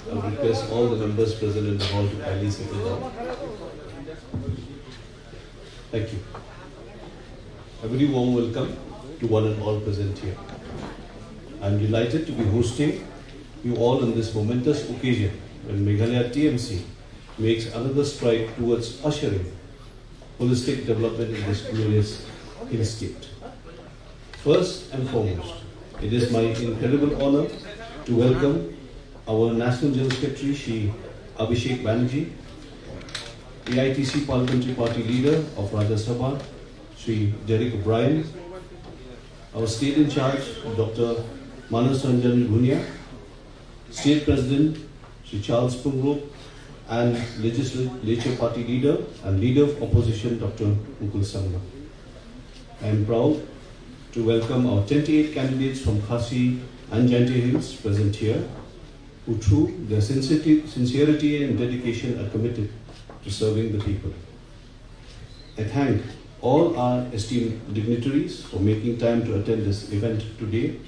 I would request all the members present in the hall to kindly settle down. Thank you. A very warm welcome to one and all present here. I am delighted to be hosting you all on this momentous occasion when Meghalaya TMC makes another stride towards ushering holistic development in this glorious hill state. First and foremost, it is my incredible honor to welcome our National General Secretary, Shri Abhishek Banerjee, AITC Parliamentary Party Leader of Rajya Sabha, Shri Derek O'Brien, our State in Charge, Dr. Manas Ranjan Gunia, State President, Shri Charles Pungro, and Legislature Party Leader and Leader of Opposition, Dr. Mukul Sangma. I am proud to welcome our 28 candidates from Khasi and Jaintia Hills present here, who through their sincerity and dedication are committed to serving the people. I thank all our esteemed dignitaries for making time to attend this event today,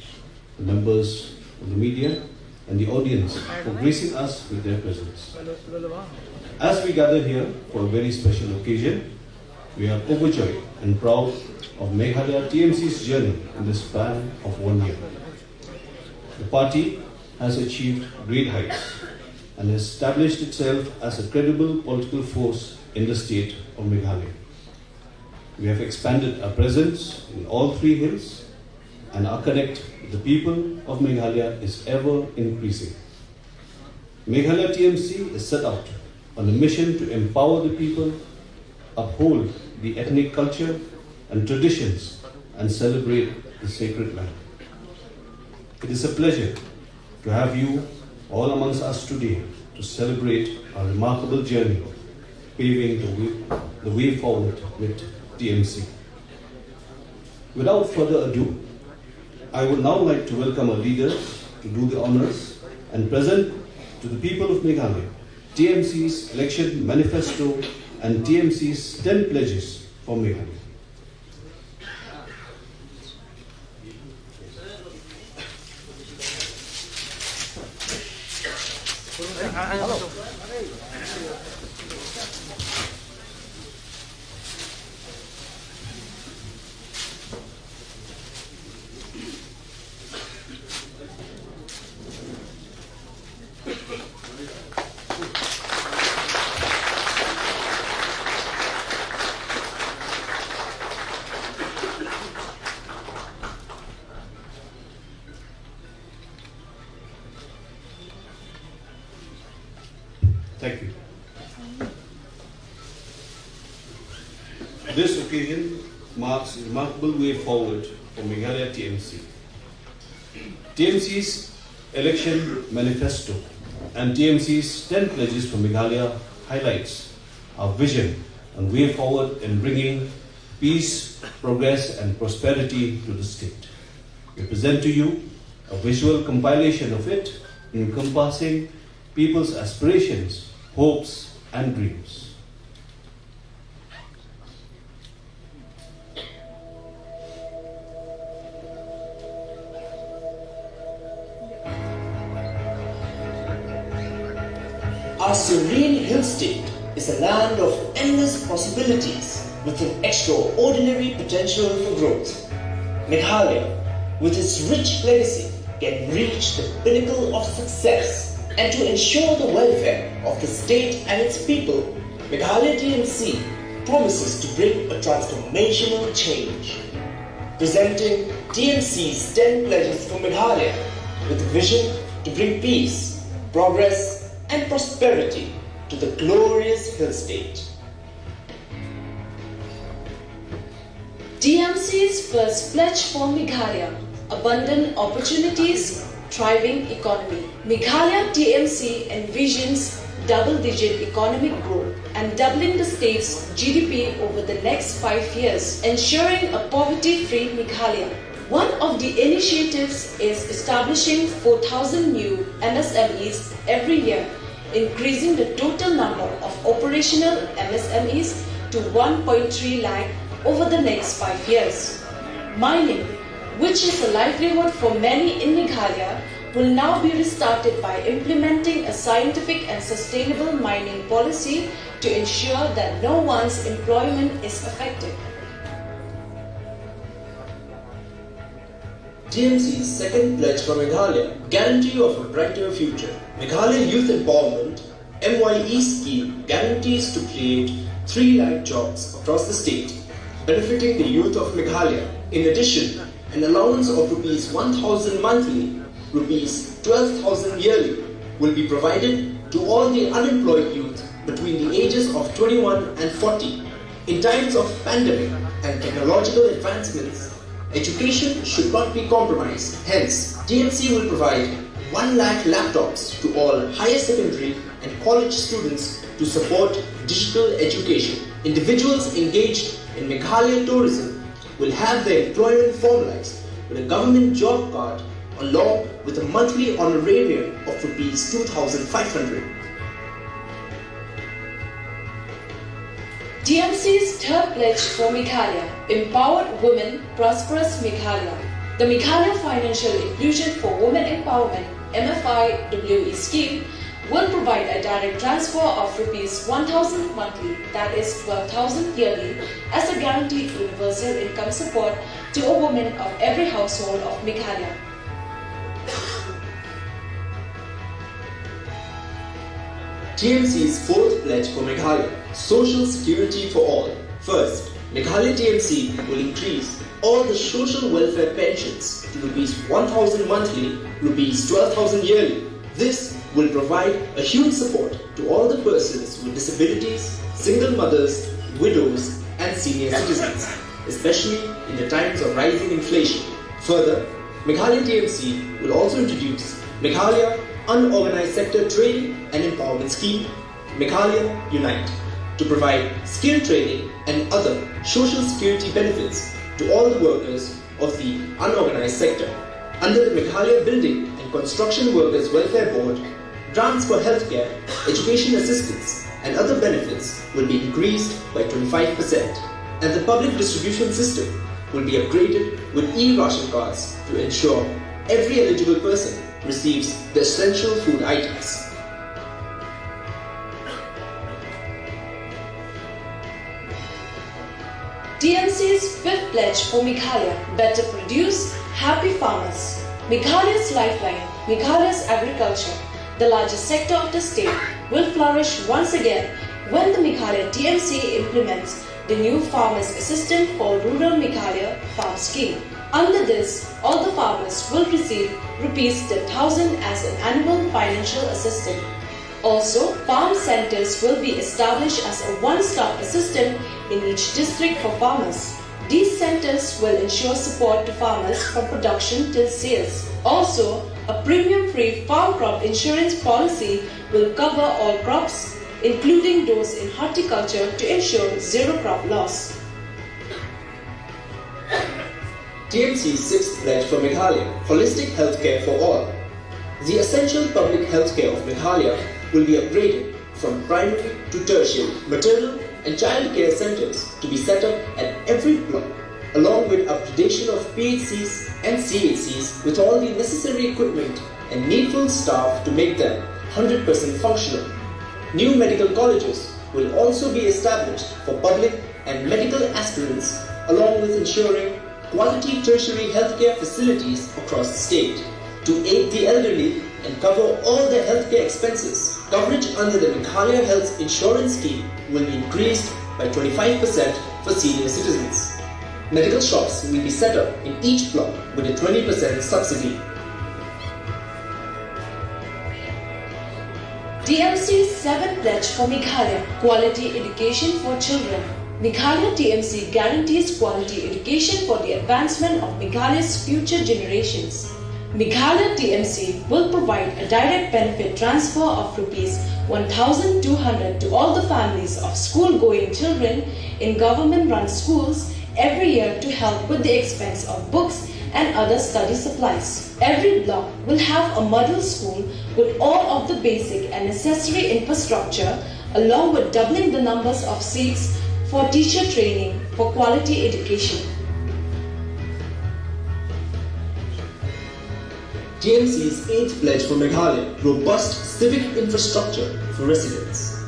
the members of the media and the audience for gracing us with their presence. As we gather here for a very special occasion, we are overjoyed and proud of Meghalaya TMC's journey in the span of 1 year. The party has achieved great heights and established itself as a credible political force in the state of Meghalaya. We have expanded our presence in all three hills, and our connect with the people of Meghalaya is ever increasing. Meghalaya TMC is set out on a mission to empower the people, uphold the ethnic culture and traditions, and celebrate the sacred land. It is a pleasure to have you all amongst us today to celebrate our remarkable journey, paving the way forward with TMC. Without further ado, I would now like to welcome our leaders to do the honors and present to the people of Meghalaya TMC's election manifesto and TMC's 10 pledges for Meghalaya. Thank you. This occasion marks a remarkable way forward for Meghalaya TMC. TMC's election manifesto and TMC's 10 pledges for Meghalaya highlights our vision and way forward in bringing peace, progress and prosperity to the state. We present to you a visual compilation of it encompassing people's aspirations, hopes and dreams. Our serene hill state is a land of endless possibilities with an extraordinary potential for growth. Meghalaya, with its rich legacy, can reach the pinnacle of success. And to ensure the welfare of the state and its people, Meghalaya TMC promises to bring a transformational change. Presenting TMC's 10 pledges for Meghalaya with a vision to bring peace, progress and prosperity to the glorious hill state. TMC's first pledge for Meghalaya: abundant opportunities, thriving economy. Meghalaya TMC envisions double-digit economic growth and doubling the state's GDP over the next 5 years, ensuring a poverty-free Meghalaya. One of the initiatives is establishing 4,000 new MSMEs every year, increasing the total number of operational MSMEs to 1.3 lakh over the next 5 years. Mining, which is a livelihood for many in Meghalaya, will now be restarted by implementing a scientific and sustainable mining policy to ensure that no one's employment is affected. TMC's second pledge for Meghalaya, guarantee of a brighter future. Meghalaya Youth Empowerment MYE scheme guarantees to create 3 lakh jobs across the state, benefiting the youth of Meghalaya. In addition, an allowance of Rs 1,000 monthly, Rs 12,000 yearly will be provided to all the unemployed youth between the ages of 21 and 40. In times of pandemic and technological advancements, education should not be compromised. Hence, TMC will provide 1 lakh laptops to all higher secondary and college students to support digital education. Individuals engaged in Meghalaya tourism will have their employment formalized with a government job card along with a monthly honorarium of Rs 2,500. TMC's third pledge for Meghalaya, Empowered Women, Prosperous Meghalaya. The Meghalaya Financial Inclusion for Women Empowerment MFIWE scheme will provide a direct transfer of Rs 1,000 monthly, that is 12,000 yearly, as a guaranteed universal income support to a woman of every household of Meghalaya. TMC's fourth pledge for Meghalaya, Social Security for All. First, Meghalaya TMC will increase all the social welfare pensions to Rs 1,000 monthly, Rs 12,000 yearly. This will provide a huge support to all the persons with disabilities, single mothers, widows and senior citizens, especially in the times of rising inflation. Further, Meghalaya TMC will also introduce Meghalaya Unorganized Sector Training and Empowerment Scheme, Meghalaya Unite, to provide skill training and other social security benefits to all the workers of the unorganized sector. Under the Meghalaya Building and Construction Workers Welfare Board, grants for healthcare, education assistance and other benefits will be increased by 25%, and the public distribution system will be upgraded with e-ration cards to ensure every eligible person receives the essential food items. TMC's fifth pledge for Meghalaya, Better Produce, Happy Farmers. Meghalaya's lifeline, Meghalaya's agriculture, the largest sector of the state, will flourish once again when the Meghalaya TMC implements the new Farmers Assistant for Rural Meghalaya Farm Scheme. Under this, all the farmers will receive Rs 10,000 as an annual financial assistance. Also, farm centers will be established as a one-stop assistant in each district for farmers. These centers will ensure support to farmers from production till sales. Also, a premium-free farm crop insurance policy will cover all crops, including those in horticulture, to ensure zero crop loss. TMC's sixth pledge for Meghalaya, Holistic Healthcare for All. The essential public healthcare of Meghalaya will be upgraded from primary to tertiary, maternal and child care centers to be set up at every block, along with upgradation of PHCs and CHCs with all the necessary equipment and needful staff to make them 100% functional. New medical colleges will also be established for public and medical aspirants, along with ensuring quality tertiary healthcare facilities across the state. To aid the elderly and cover all their healthcare expenses, coverage under the Meghalaya Health Insurance Scheme will be increased by 25% for senior citizens. Medical shops will be set up in each block with a 20% subsidy. TMC's seventh pledge for Meghalaya, Quality Education for Children. Meghalaya TMC guarantees quality education for the advancement of Meghalaya's future generations. Meghalaya TMC will provide a direct benefit transfer of Rs 1,200 to all the families of school-going children in government-run schools every year to help with the expense of books and other study supplies. Every block will have a model school with all of the basic and necessary infrastructure, along with doubling the numbers of seats for teacher training for quality education. TMC's 8th pledge for Meghalaya, robust civic infrastructure for residents.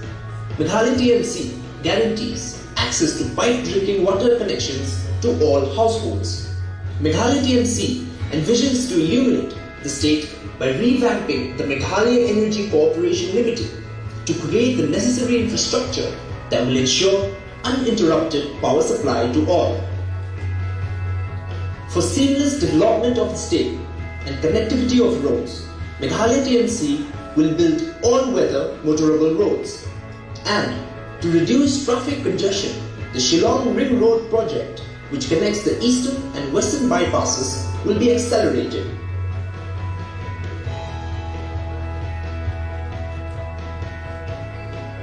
Meghalaya TMC guarantees access to pipe drinking water connections to all households. Meghalaya TMC envisions to illuminate the state by revamping the Meghalaya Energy Corporation Limited to create the necessary infrastructure that will ensure uninterrupted power supply to all. For seamless development of the state and connectivity of roads, Meghalaya TMC will build all-weather motorable roads. And to reduce traffic congestion, the Shillong Ring Road project, which connects the eastern and western bypasses, will be accelerated.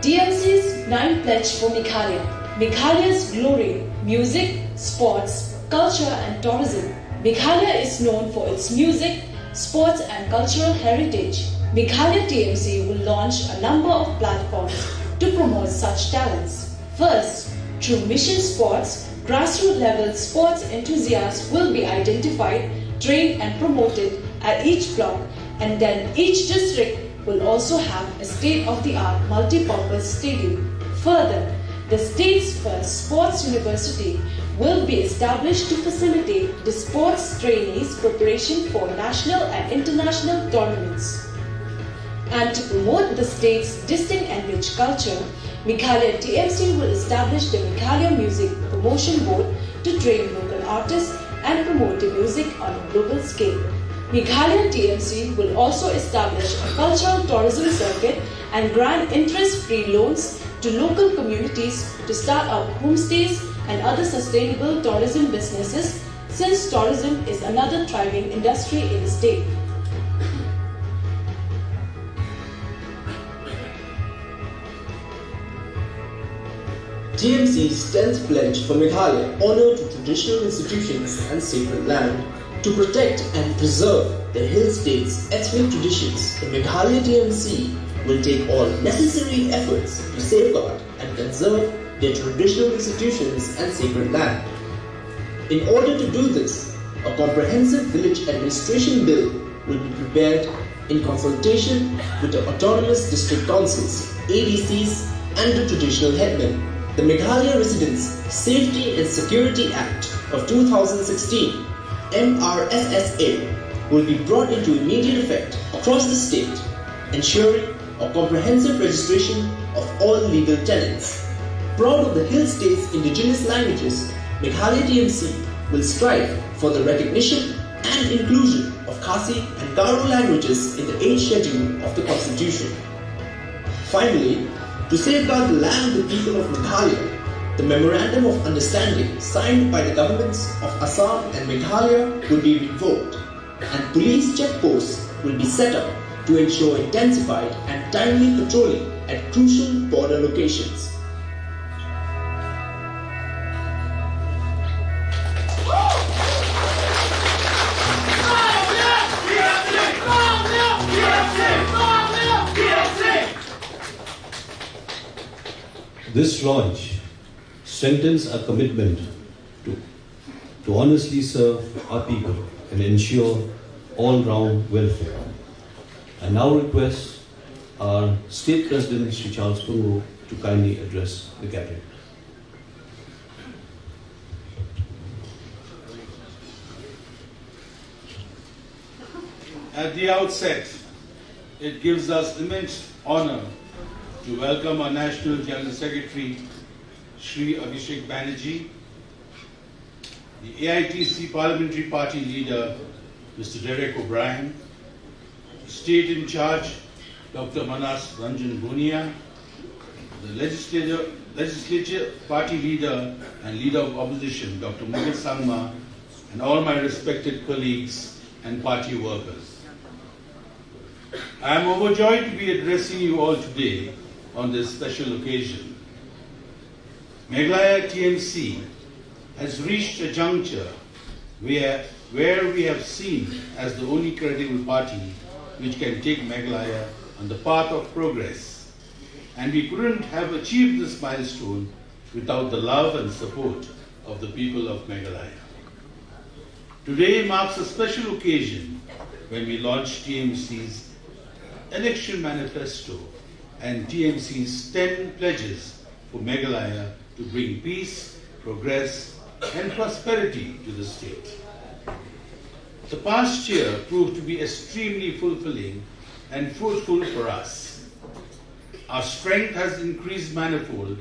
TMC's 9th pledge for Meghalaya. Meghalaya's glory, music, sports, culture and tourism. Meghalaya is known for its music, sports and cultural heritage. Meghalaya TMC will launch a number of platforms to promote such talents. First, through Mission Sports, grassroots level sports enthusiasts will be identified, trained and promoted at each block, and then each district will also have a state-of-the-art multi-purpose stadium. Further, the state's first sports university will be established to facilitate the sports trainees' preparation for national and international tournaments. And to promote the state's distinct and rich culture, Meghalaya TMC will establish the Meghalaya Music Promotion Board to train local artists and promote the music on a global scale. Meghalaya TMC will also establish a cultural tourism circuit and grant interest-free loans to local communities to start up homestays and other sustainable tourism businesses, since tourism is another thriving industry in the state. TMC's 10th pledge for Meghalaya honor to traditional institutions and sacred land. To protect and preserve the hill state's ethnic traditions, the Meghalaya TMC will take all necessary efforts to safeguard and conserve their traditional institutions and sacred land. In order to do this, a comprehensive village administration bill will be prepared in consultation with the autonomous district councils, ADCs, and the traditional headmen. The Meghalaya Residents Safety and Security Act of 2016, MRSSA, will be brought into immediate effect across the state, ensuring a comprehensive registration of all legal tenants. Proud of the Hill State's indigenous languages, Meghalaya TMC will strive for the recognition and inclusion of Khasi and Garo languages in the 8th schedule of the Constitution. Finally, to safeguard the land of the people of Meghalaya, the Memorandum of Understanding signed by the governments of Assam and Meghalaya will be revoked, and police checkposts will be set up to ensure intensified and timely patrolling at crucial border locations. This launch strengthens our commitment to honestly serve our people and ensure all-round welfare. I now request our State President, Shri Charles Pungo, to kindly address the Cabinet. At the outset, it gives us immense honor to welcome our National General Secretary, Shri Abhishek Banerjee, the AITC Parliamentary Party Leader, Mr. Derek O'Brien, the State in Charge, Dr. Manas Ranjan Bunia, the Legislature Party Leader and Leader of Opposition, Dr. Mukesh Sangma, and all my respected colleagues and party workers. I am overjoyed to be addressing you all today on this special occasion. Meghalaya TMC has reached a juncture where we have seen as the only credible party which can take Meghalaya on the path of progress. And we couldn't have achieved this milestone without the love and support of the people of Meghalaya. Today marks a special occasion when we launched TMC's election manifesto and TMC's 10 pledges for Meghalaya to bring peace, progress, and prosperity to the state. The past year proved to be extremely fulfilling and fruitful for us. Our strength has increased manifold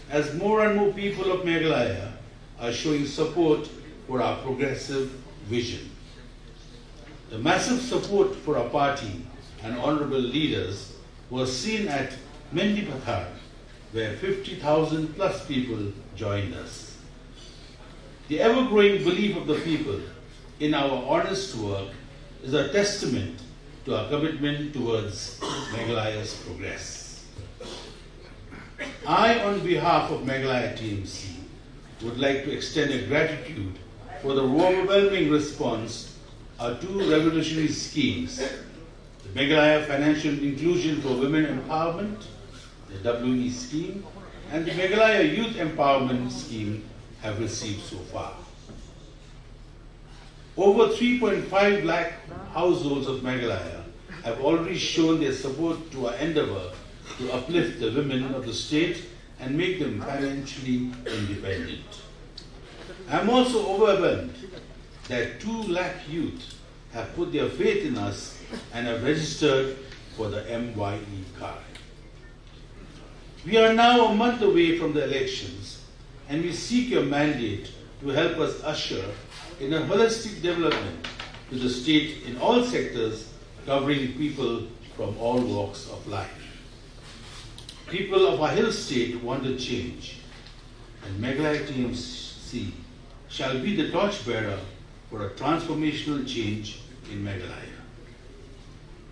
as more and more people of Meghalaya are showing support for our progressive vision. The massive support for our party and honorable leaders was seen at Mendipathar, where 50,000 plus people joined us. The ever-growing belief of the people in our honest work is a testament to our commitment towards Meghalaya's progress. I, on behalf of Meghalaya TMC, would like to extend a gratitude for the overwhelming response our two revolutionary schemes, the Meghalaya Financial Inclusion for Women Empowerment, the WE scheme, and the Meghalaya Youth Empowerment scheme have received so far. Over 3.5 lakh households of Meghalaya have already shown their support to our endeavor to uplift the women of the state and make them financially independent. I am also overwhelmed that 2 lakh youth have put their faith in us and have registered for the MYE card. We are now a month away from the elections, and we seek your mandate to help us usher in a holistic development to the state in all sectors, covering people from all walks of life. People of our hill state want a change, and Meghalaya TMC shall be the torchbearer for a transformational change in Meghalaya.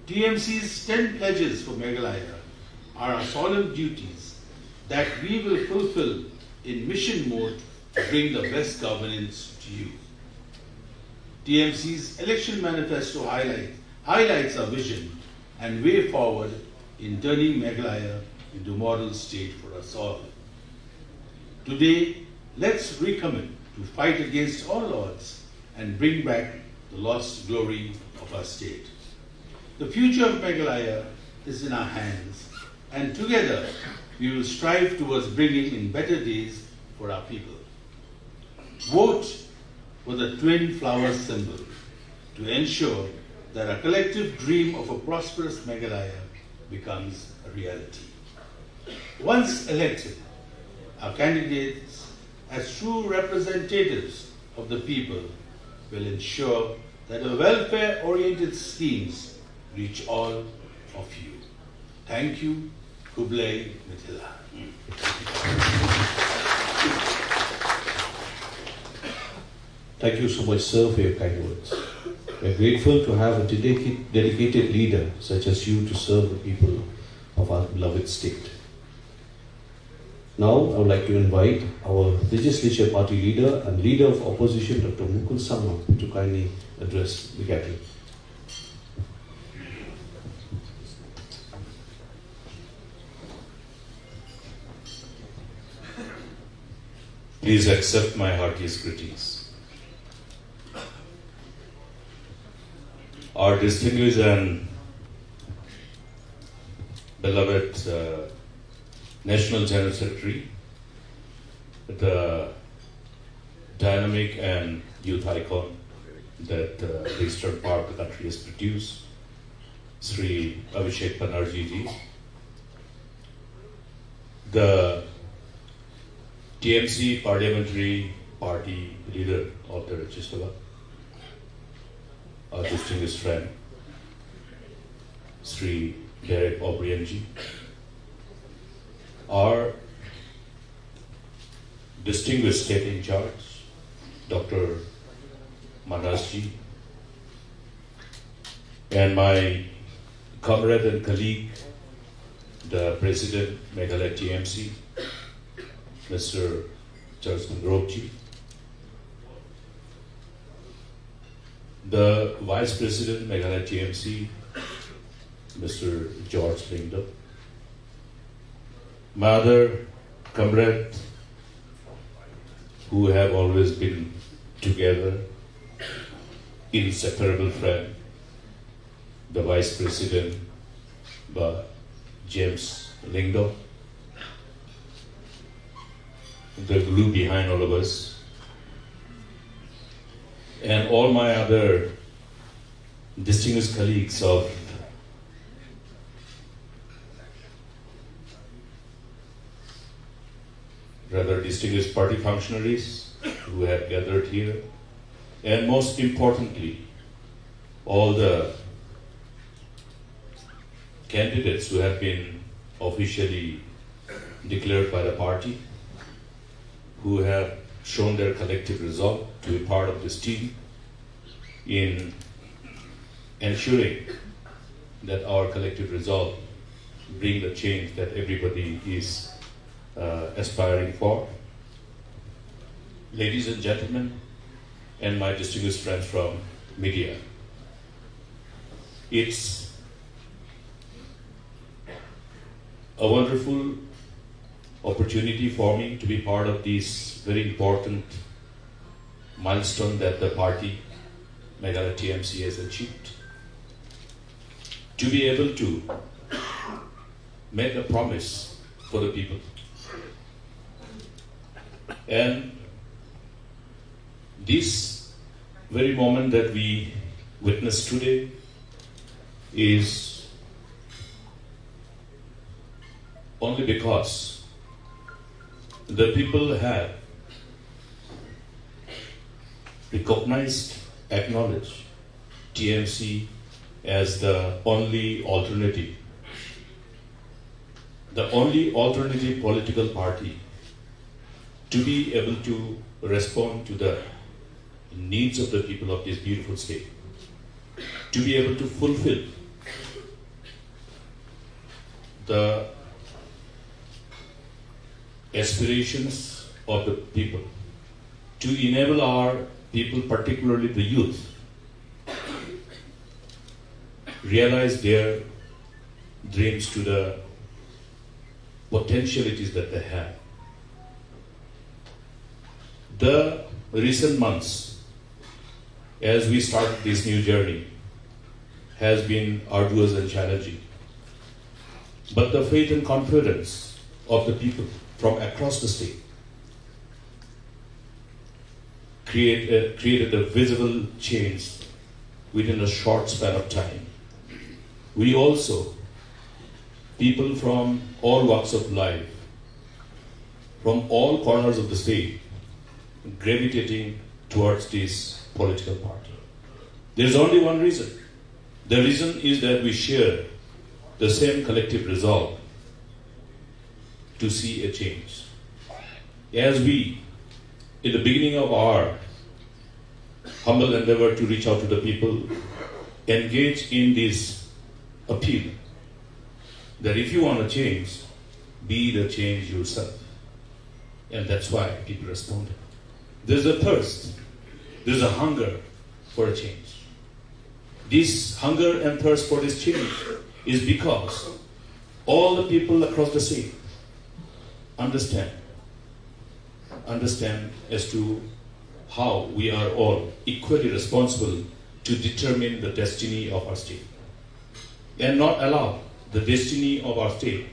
TMC's 10 pledges for Meghalaya are our solemn duties that we will fulfill in mission mode to bring the best governance to you. TMC's election manifesto highlights our vision and way forward in turning Meghalaya into a model state for us all. Today, let's recommit to fight against all odds and bring back the lost glory of our state. The future of Meghalaya is in our hands, and together we will strive towards bringing in better days for our people. Vote for the twin flower symbol to ensure that our collective dream of a prosperous Meghalaya becomes a reality. Once elected, our candidates, as true representatives of the people, will ensure that the welfare-oriented schemes reach all of you. Thank you. Kublai Mithila. Thank you so much, sir, for your kind words. We are grateful to have a dedicated leader such as you to serve the people of our beloved state. Now, I would like to invite our legislature party leader and leader of opposition, Dr. Mukul Sangma, to kindly address the gathering. Please accept my heartiest greetings. Our distinguished and beloved National General Secretary, the dynamic and youth icon that the eastern part of the country has produced, Shri Abhishek Banerjee ji, the TMC parliamentary party leader of the Rajya Sabha, our distinguished friend, Shri Derek O'Brien ji, our distinguished state in charge, Dr. Banerjee, and my comrade and colleague, the President Meghalaya TMC, Mr. Charles Mangrove, the Vice President Meghalaya TMC, Mr. George Lingdom, my other comrade who have always been together, inseparable friend, the Vice President, James Lingdo, the glue behind all of us, and all my other distinguished colleagues of rather distinguished party functionaries who have gathered here, and most importantly, all the candidates who have been officially declared by the party, who have shown their collective resolve to be part of this team in ensuring that our collective resolve bring the change that everybody is aspiring for. Ladies and gentlemen, and my distinguished friends from media, it's a wonderful opportunity for me to be part of this very important milestone that the party, Meghalaya TMC, has achieved. To be able to make a promise for the people. And this very moment that we witness today is only because the people have recognized, acknowledged TMC as the only alternative political party to be able to respond to the needs of the people of this beautiful state, to be able to fulfill the aspirations of the people, to enable our people, particularly the youth, realize their dreams to the potentialities that they have. The recent months, as we start this new journey, has been arduous and challenging. But the faith and confidence of the people from across the state created a visible change within a short span of time. We also, people from all walks of life, from all corners of the state, gravitating towards this political party. There is only one reason. The reason is that we share the same collective resolve to see a change. As we, in the beginning of our humble endeavor to reach out to the people, engage in this appeal that if you want to change, be the change yourself. And that's why people responded. There's a thirst, there's a hunger for a change. This hunger and thirst for this change is because all the people across the state understand as to how we are all equally responsible to determine the destiny of our state and not allow the destiny of our state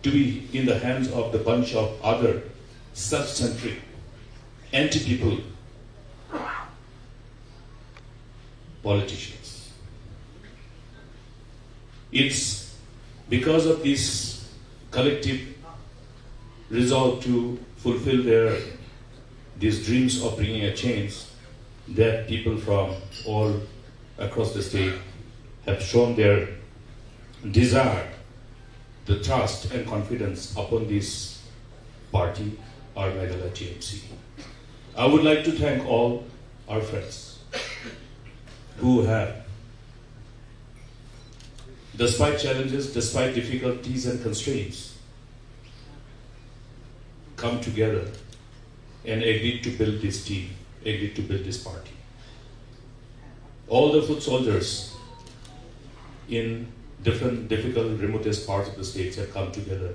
to be in the hands of the bunch of other self-centric, anti-people politicians. It's because of this collective resolve to fulfill these dreams of bringing a change that people from all across the state have shown their desire, the trust and confidence upon this party, our Meghalaya TMC. I would like to thank all our friends who have, despite challenges, despite difficulties and constraints, come together and agreed to build this team, agreed to build this party. All the foot soldiers in different difficult, remotest parts of the states have come together.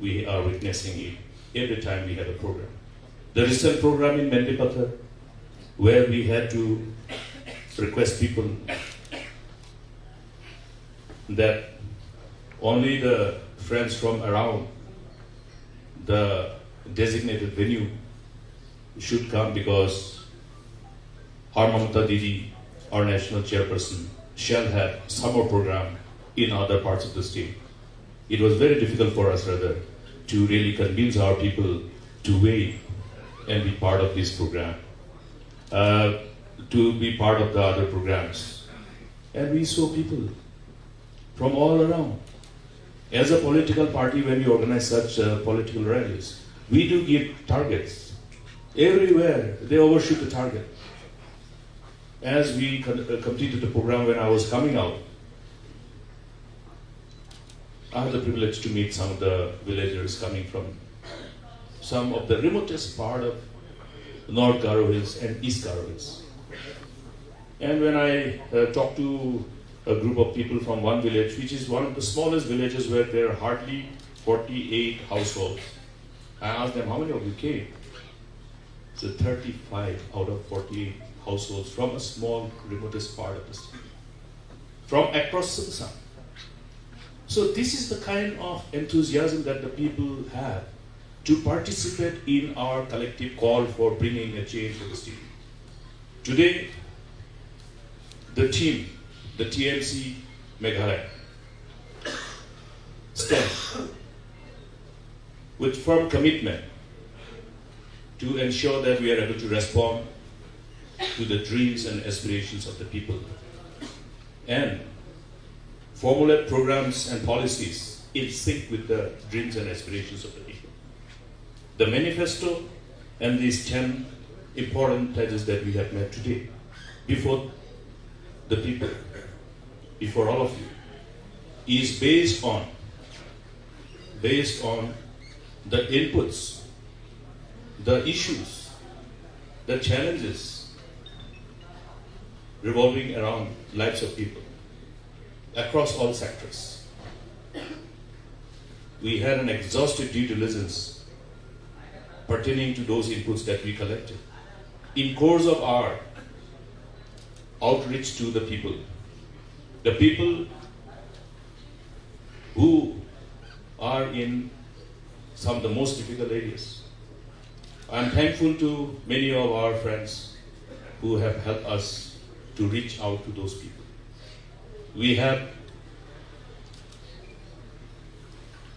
We are witnessing it every time we have a program. The recent program in Mendipatha, where we had to request people that only the friends from around the designated venue should come, because our Mamata Didi, our national chairperson, shall have summer program in other parts of the state. It was very difficult for us, rather, to really convince our people to wait and be part of this program, to be part of the other programs. And we saw people from all around. As a political party, when we organize such political rallies, we do give targets. Everywhere, they overshoot the target. As we completed the program, when I was coming out, I had the privilege to meet some of the villagers coming from some of the remotest part of North Garo Hills and East Garo Hills. And when I talked to a group of people from one village, which is one of the smallest villages where there are hardly 48 households, I asked them, how many of you came? So 35 out of 48 households from a small, remotest part of the state, from across Samsung. So this is the kind of enthusiasm that the people have to participate in our collective call for bringing a change to the state. Today, the team, the TMC Meghalaya, stand with firm commitment to ensure that we are able to respond to the dreams and aspirations of the people and formulate programs and policies in sync with the dreams and aspirations of the people. The manifesto and these 10 important pledges that we have made today before the people, before all of you, is based on the inputs, the issues, the challenges revolving around lives of people across all sectors. We had an exhaustive due diligence pertaining to those inputs that we collected in course of our outreach to the people who are in some of the most difficult areas. I am thankful to many of our friends who have helped us to reach out to those people. We have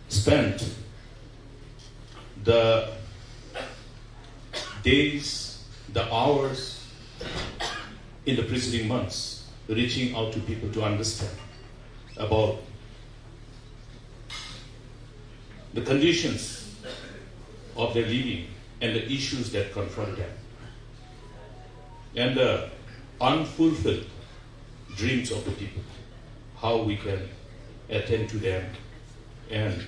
spent the days, the hours in the preceding months reaching out to people to understand about the conditions of their living and the issues that confront them, and the unfulfilled dreams of the people, how we can attend to them and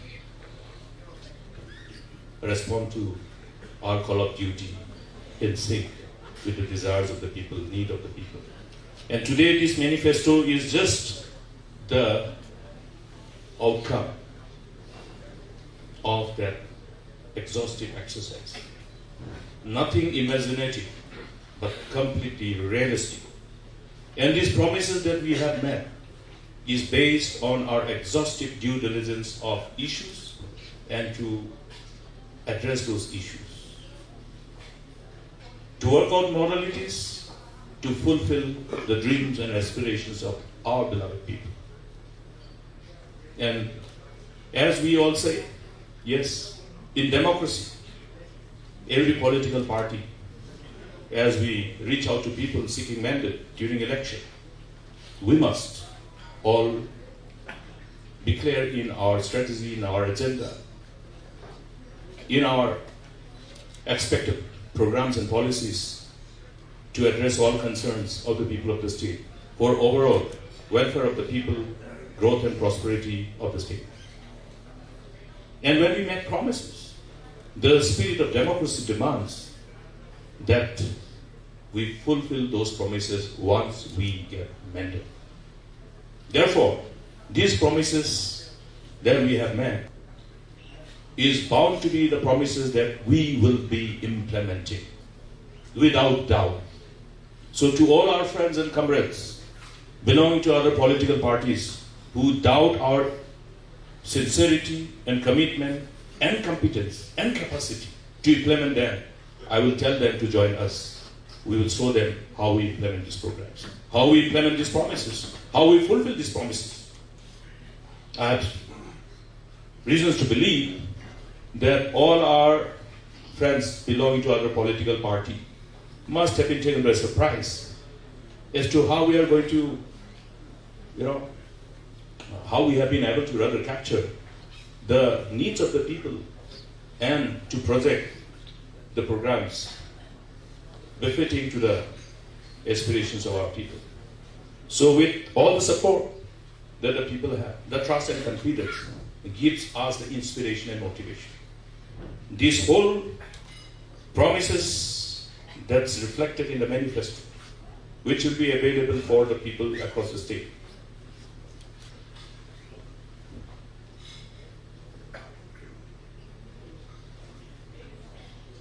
respond to our call of duty in sync with the desires of the people, need of the people. And today this manifesto is just the outcome of that exhaustive exercise. Nothing imaginative, but completely realistic. And these promises that we have made is based on our exhaustive due diligence of issues and to address those issues. To work out modalities to fulfill the dreams and aspirations of our beloved people. And as we all say, yes, in democracy, every political party, as we reach out to people seeking mandate during election, we must all be clear in our strategy, in our agenda, in our expected programs and policies to address all concerns of the people of the state for overall welfare of the people, growth and prosperity of the state. And when we make promises, the spirit of democracy demands that we fulfill those promises once we get mandate. Therefore, these promises that we have made is bound to be the promises that we will be implementing without doubt. So to all our friends and comrades belonging to other political parties who doubt our sincerity and commitment and competence and capacity to implement them, I will tell them to join us. We will show them how we implement these programs, how we implement these promises, how we fulfill these promises. I have reasons to believe that all our friends belonging to other political party must have been taken by surprise as to how we are going to, how we have been able to rather capture the needs of the people and to project the programs befitting to the aspirations of our people. So with all the support that the people have, the trust and confidence gives us the inspiration and motivation. These whole promises that's reflected in the manifesto, which will be available for the people across the state.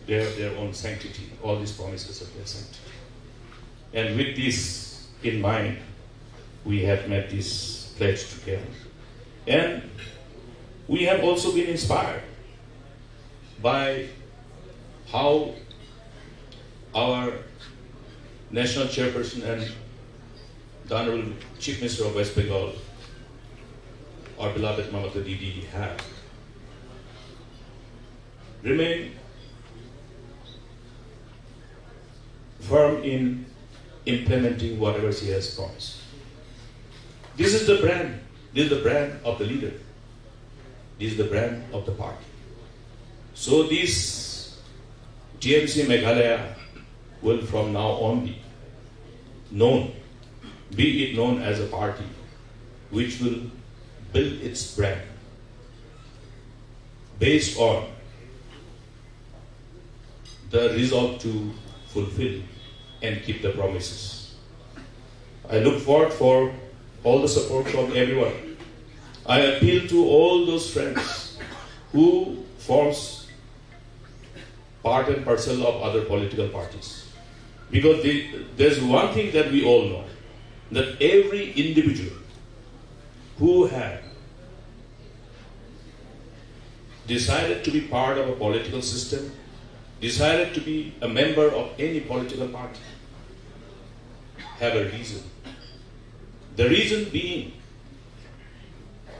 They have their own sanctity. All these promises have their sanctity. And with this in mind, we have made this pledge together. And we have also been inspired by how our national chairperson and the Honorable Chief Minister of West Bengal, our beloved Mamata Didi, have remained firm in implementing whatever she has promised. This is the brand. This is the brand of the leader. This is the brand of the party. So this TMC Meghalaya will from now on be it known as a party which will build its brand based on the resolve to fulfill and keep the promises. I look forward for all the support from everyone. I appeal to all those friends who forms part and parcel of other political parties. Because there's one thing that we all know, that every individual who had decided to be part of a political system, decided to be a member of any political party, have a reason. The reason being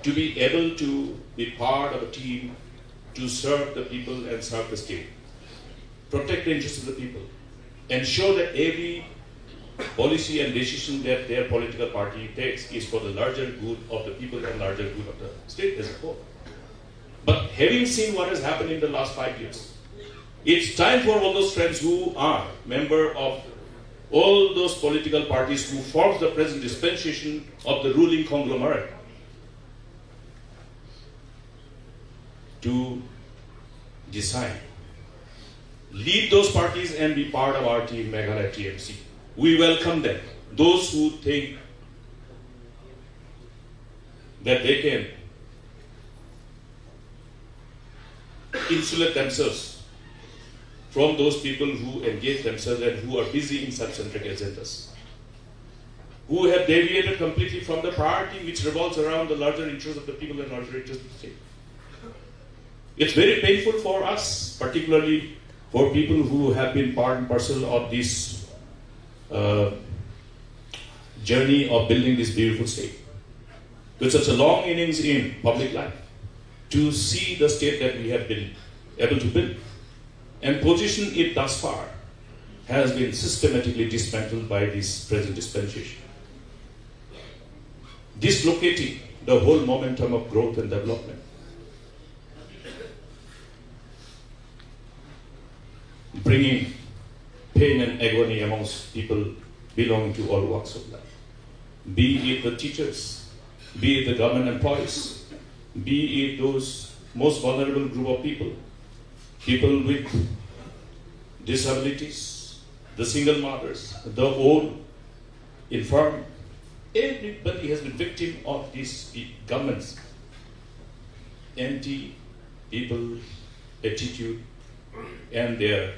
to be able to be part of a team to serve the people and serve the state, protect the interests of the people, ensure that every policy and decision that their political party takes is for the larger good of the people and larger good of the state as a whole. But having seen what has happened in the last 5 years, it's time for all those friends who are member of all those political parties who form the present dispensation of the ruling conglomerate to decide. Lead those parties and be part of our team, Meghalaya TMC. We welcome them. Those who think that they can insulate themselves from those people who engage themselves and who are busy in self-centric agendas, who have deviated completely from the priority which revolves around the larger interests of the people and larger interests of the state. It's very painful for us, particularly for people who have been part and parcel of this journey of building this beautiful state, with such a long innings in public life, to see the state that we have been able to build and position it thus far has been systematically dismantled by this present dispensation, dislocating the whole momentum of growth and development. Bringing pain and agony amongst people belonging to all walks of life. Be it the teachers, be it the government employees, be it those most vulnerable group of people, people with disabilities, the single mothers, the old, infirm. Everybody has been victim of these government's anti-people attitude and their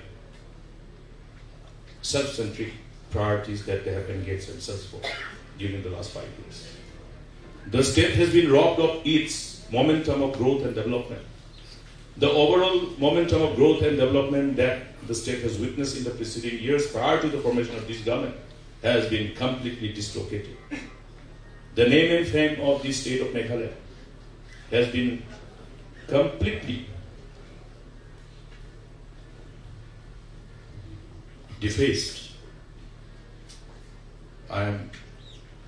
self-centric priorities that they have engaged themselves for during the last 5 years. the state has been robbed of its momentum of growth and development. The overall momentum of growth and development that the state has witnessed in the preceding years prior to the formation of this government has been completely dislocated. The name and fame of the state of Meghalaya has been completely defaced. I am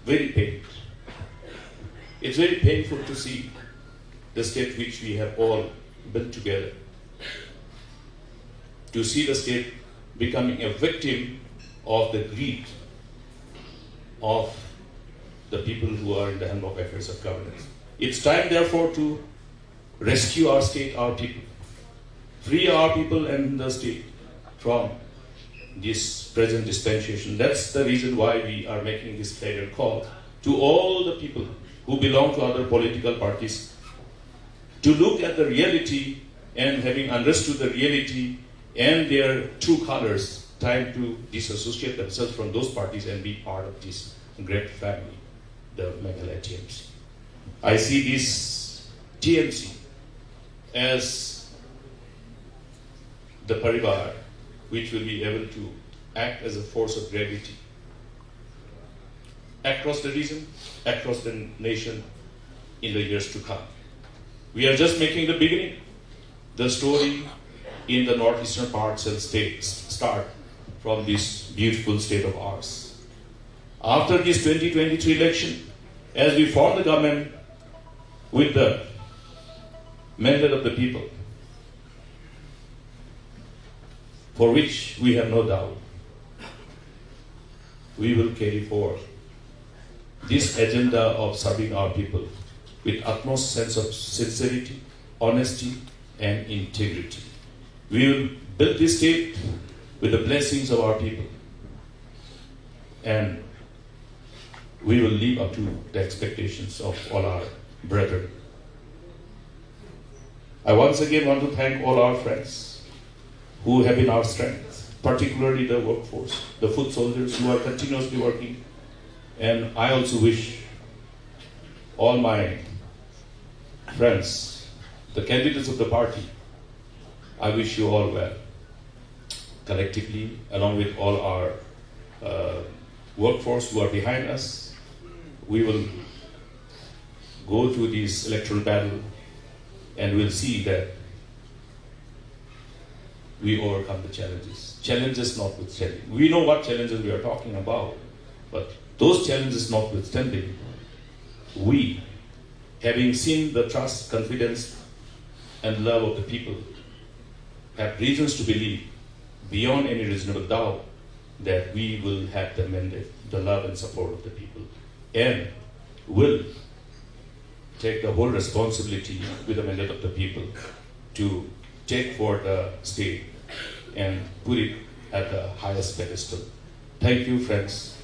very pained. It's very painful to see the state which we have all built together, to see the state becoming a victim of the greed of the people who are in the helm of affairs of governance. It's time, therefore, to rescue our state, our people, free our people and the state from this present dispensation. That's the reason why we are making this clarion call to all the people who belong to other political parties to look at the reality, and having understood the reality and their true colors, time to disassociate themselves from those parties and be part of this great family, the Meghalaya TMC. I see this TMC as the parivar which will be able to act as a force of gravity across the region, across the nation in the years to come. We are just making the beginning. The story in the northeastern parts of states start from this beautiful state of ours. After this 2023 election, as we form the government with the mandate of the people, for which we have no doubt, we will carry forward this agenda of serving our people with utmost sense of sincerity, honesty, and integrity. We will build this state with the blessings of our people, and we will live up to the expectations of all our brethren. I once again want to thank all our friends who have been our strength, particularly the workforce, the foot soldiers who are continuously working. And I also wish all my friends, the candidates of the party, I wish you all well. Collectively, along with all our workforce who are behind us, we will go through this electoral battle and we'll see that we overcome the challenges. Challenges notwithstanding. We know what challenges we are talking about, but those challenges notwithstanding, we, having seen the trust, confidence, and love of the people, have reasons to believe, beyond any reasonable doubt, that we will have the mandate, the love and support of the people, and will take the whole responsibility with the mandate of the people to take forward the state and put it at the highest pedestal. Thank you, friends.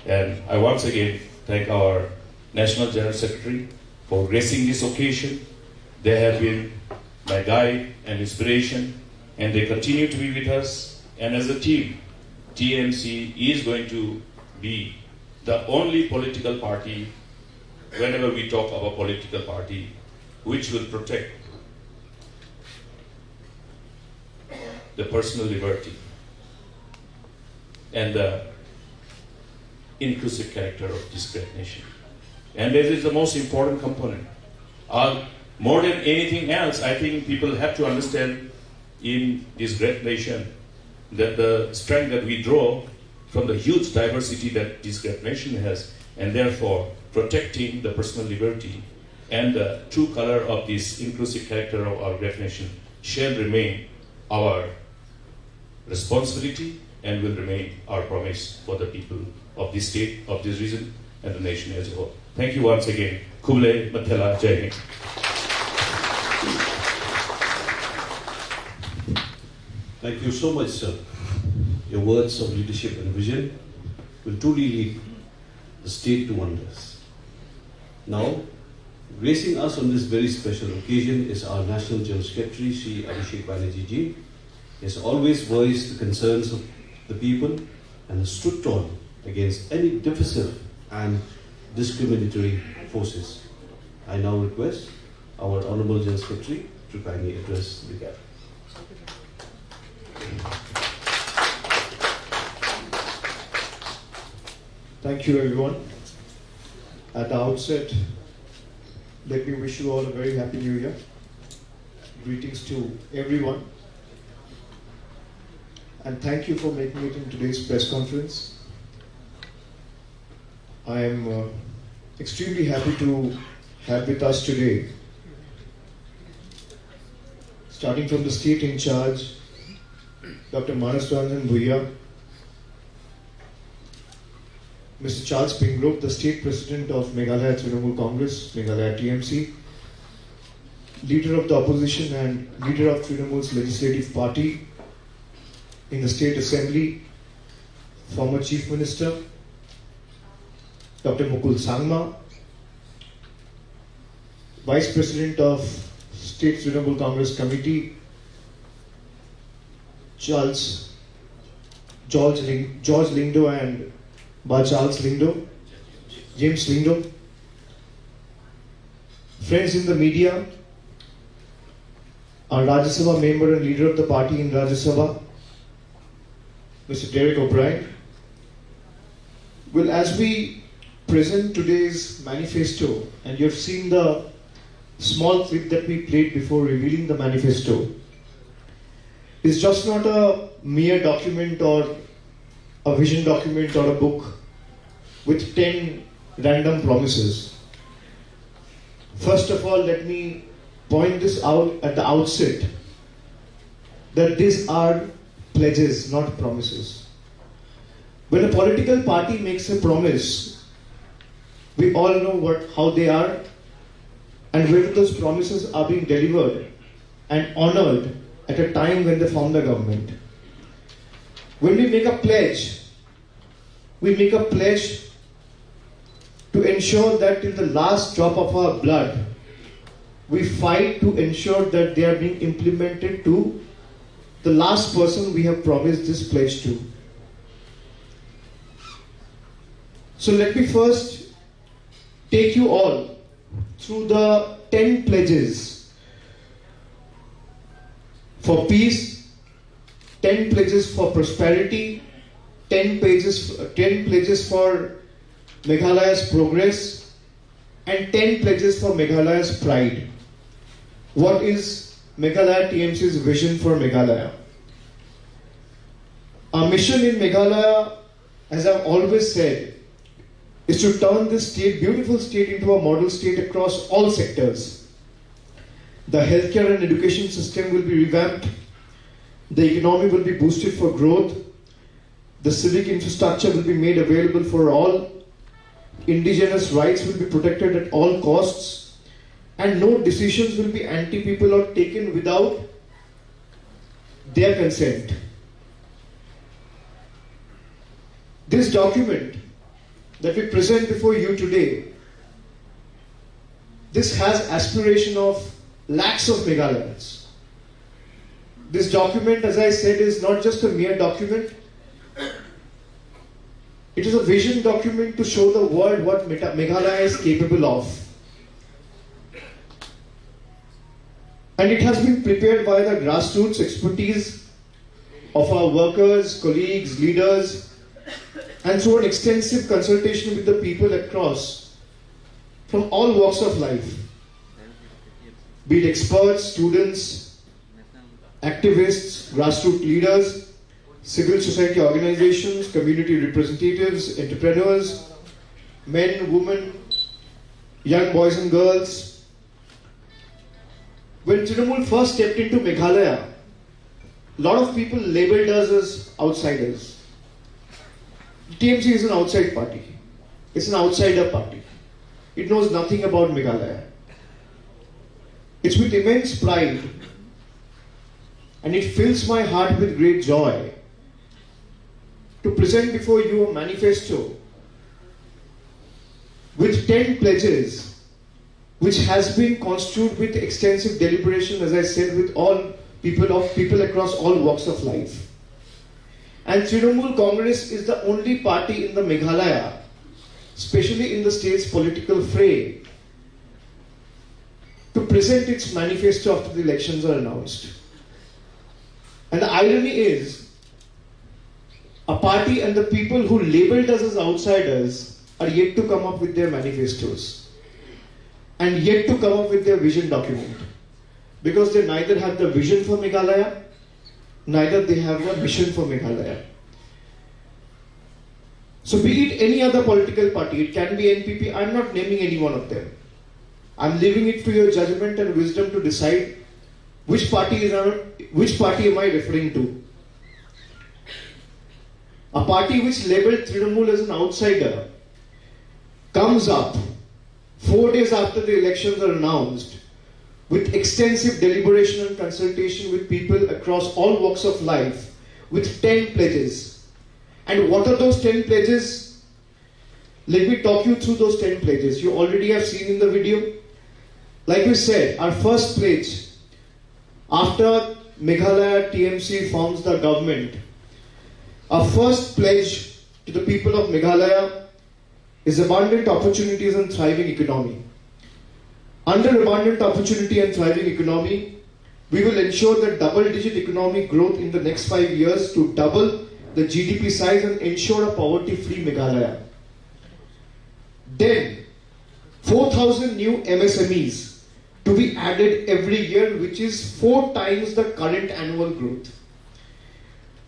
And I once again thank our National General Secretary for gracing this occasion. They have been my guide and inspiration, and they continue to be with us. And as a team, TMC is going to be the only political party, whenever we talk about political party, which will protect the personal liberty and the inclusive character of this great nation. And that is the most important component. More than anything else, I think people have to understand in this great nation that the strength that we draw from the huge diversity that this great nation has, and therefore protecting the personal liberty and the true color of this inclusive character of our great nation shall remain our responsibility and will remain our promise for the people of this state, of this region, and the nation as a whole. Thank you once again. Kuble Mathela Jai Hind. Thank you so much, sir. Your words of leadership and vision will truly lead the state to wonders. Now, gracing us on this very special occasion is our National General Secretary, Shri Abhishek Banerjee ji. He has always voiced the concerns of the people and has stood tall against any divisive and discriminatory forces. I now request our Honorable General Secretary to kindly address the gathering. Thank you, everyone. At the outset, let me wish you all a very happy new year. Greetings to everyone. And thank you for making it in today's press conference. I am extremely happy to have with us today, starting from the state in charge, Dr. Manas Ranjan Bhuiya, Mr. Charles Pingrove, the State President of Meghalaya Trinamool Congress, Meghalaya TMC, Leader of the Opposition and Leader of Trinamool's Legislative Party in the State Assembly, former Chief Minister, Dr. Mukul Sangma, Vice President of State Trinamool Congress Committee, George Lindo and Charles Lindo, James Lindo, friends in the media, our Rajya Sabha member and leader of the party in Rajya Sabha, Mr. Derek O'Brien. Well, as we present today's manifesto, and you have seen the small clip that we played before revealing the manifesto, it's just not a mere document or a vision document or a book with 10 random promises. First of all, let me point this out at the outset that these are pledges, not promises. When a political party makes a promise, we all know how they are and whether those promises are being delivered and honored at a time when they form the government. When we make a pledge to ensure that till the last drop of our blood, we fight to ensure that they are being implemented to the last person we have promised this pledge to. So let me first take you all through the 10 pledges for peace, 10 pledges for prosperity, 10 pledges for Meghalaya's progress, and 10 pledges for Meghalaya's pride. What is Meghalaya TMC's vision for Meghalaya? Our mission in Meghalaya, as I've always said, is to turn this state, beautiful state, into a model state across all sectors. The healthcare and education system will be revamped. The economy will be boosted for growth. The civic infrastructure will be made available for all. Indigenous rights will be protected at all costs. And no decisions will be anti-people or taken without their consent. This document that we present before you today, this has aspiration of lakhs of Meghalayans. This document, as I said, is not just a mere document. It is a vision document to show the world what Meghalaya is capable of. And it has been prepared by the grassroots expertise of our workers, colleagues, leaders, and through an extensive consultation with the people across from all walks of life, be it experts, students, activists, grassroots leaders, civil society organizations, community representatives, entrepreneurs, men, women, young boys and girls. When Trinamool first stepped into Meghalaya, a lot of people labeled us as outsiders. TMC is an outside party. It's an outsider party. It knows nothing about Meghalaya. It's with immense pride, and it fills my heart with great joy to present before you a manifesto with 10 pledges, which has been construed with extensive deliberation, as I said, with all people across all walks of life. And Trinamool Congress is the only party in the Meghalaya, especially in the state's political fray, to present its manifesto after the elections are announced. And the irony is, a party and the people who labeled us as outsiders are yet to come up with their manifestos and yet to come up with their vision document, because they neither have the vision for Meghalaya, neither they have a mission for Meghalaya. So be it any other political party, it can be NPP, I'm not naming any one of them. I'm leaving it to your judgment and wisdom to decide which party am I referring to. A party which labeled Trinamool as an outsider comes up 4 days after the elections are announced with extensive deliberation and consultation with people across all walks of life with 10 pledges. And what are those 10 pledges? Let me talk you through those 10 pledges. You already have seen in the video. Like we said, our first pledge, after Meghalaya TMC forms the government, our first pledge to the people of Meghalaya is abundant opportunities and thriving economy. Under abundant opportunity and thriving economy, we will ensure that double-digit economic growth in the next 5 years to double the GDP size and ensure a poverty-free Meghalaya. Then, 4,000 new MSMEs to be added every year, which is 4 times the current annual growth.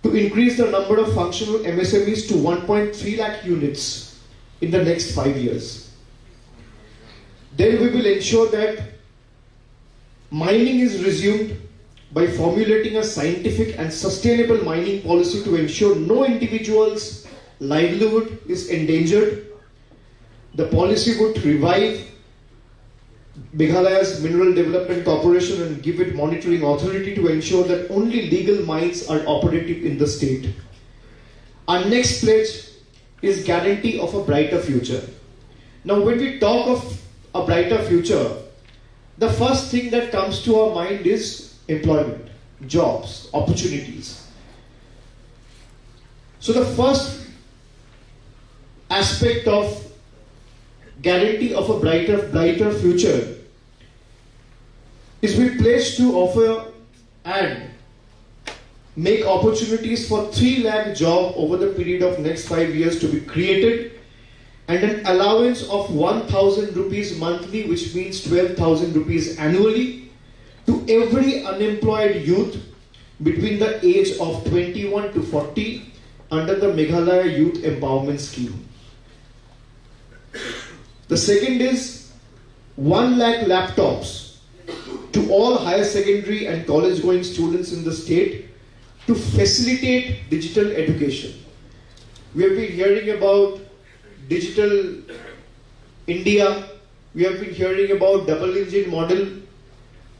To increase the number of functional MSMEs to 1.3 lakh units in the next 5 years. Then we will ensure that mining is resumed by formulating a scientific and sustainable mining policy to ensure no individual's livelihood is endangered. The policy would revive Meghalaya's Mineral Development Corporation and give it monitoring authority to ensure that only legal mines are operative in the state. Our next pledge is guarantee of a brighter future. Now, when we talk of a brighter future, the first thing that comes to our mind is employment, jobs, opportunities. So the first aspect of guarantee of a brighter future is we pledge to offer and make opportunities for 3 lakh jobs over the period of next 5 years to be created, and an allowance of 1,000 rupees monthly, which means 12,000 rupees annually, to every unemployed youth between the age of 21 to 40 under the Meghalaya Youth Empowerment Scheme. The second is 1 lakh laptops to all higher secondary and college going students in the state to facilitate digital education. We have been hearing about Digital India, we have been hearing about double engine model,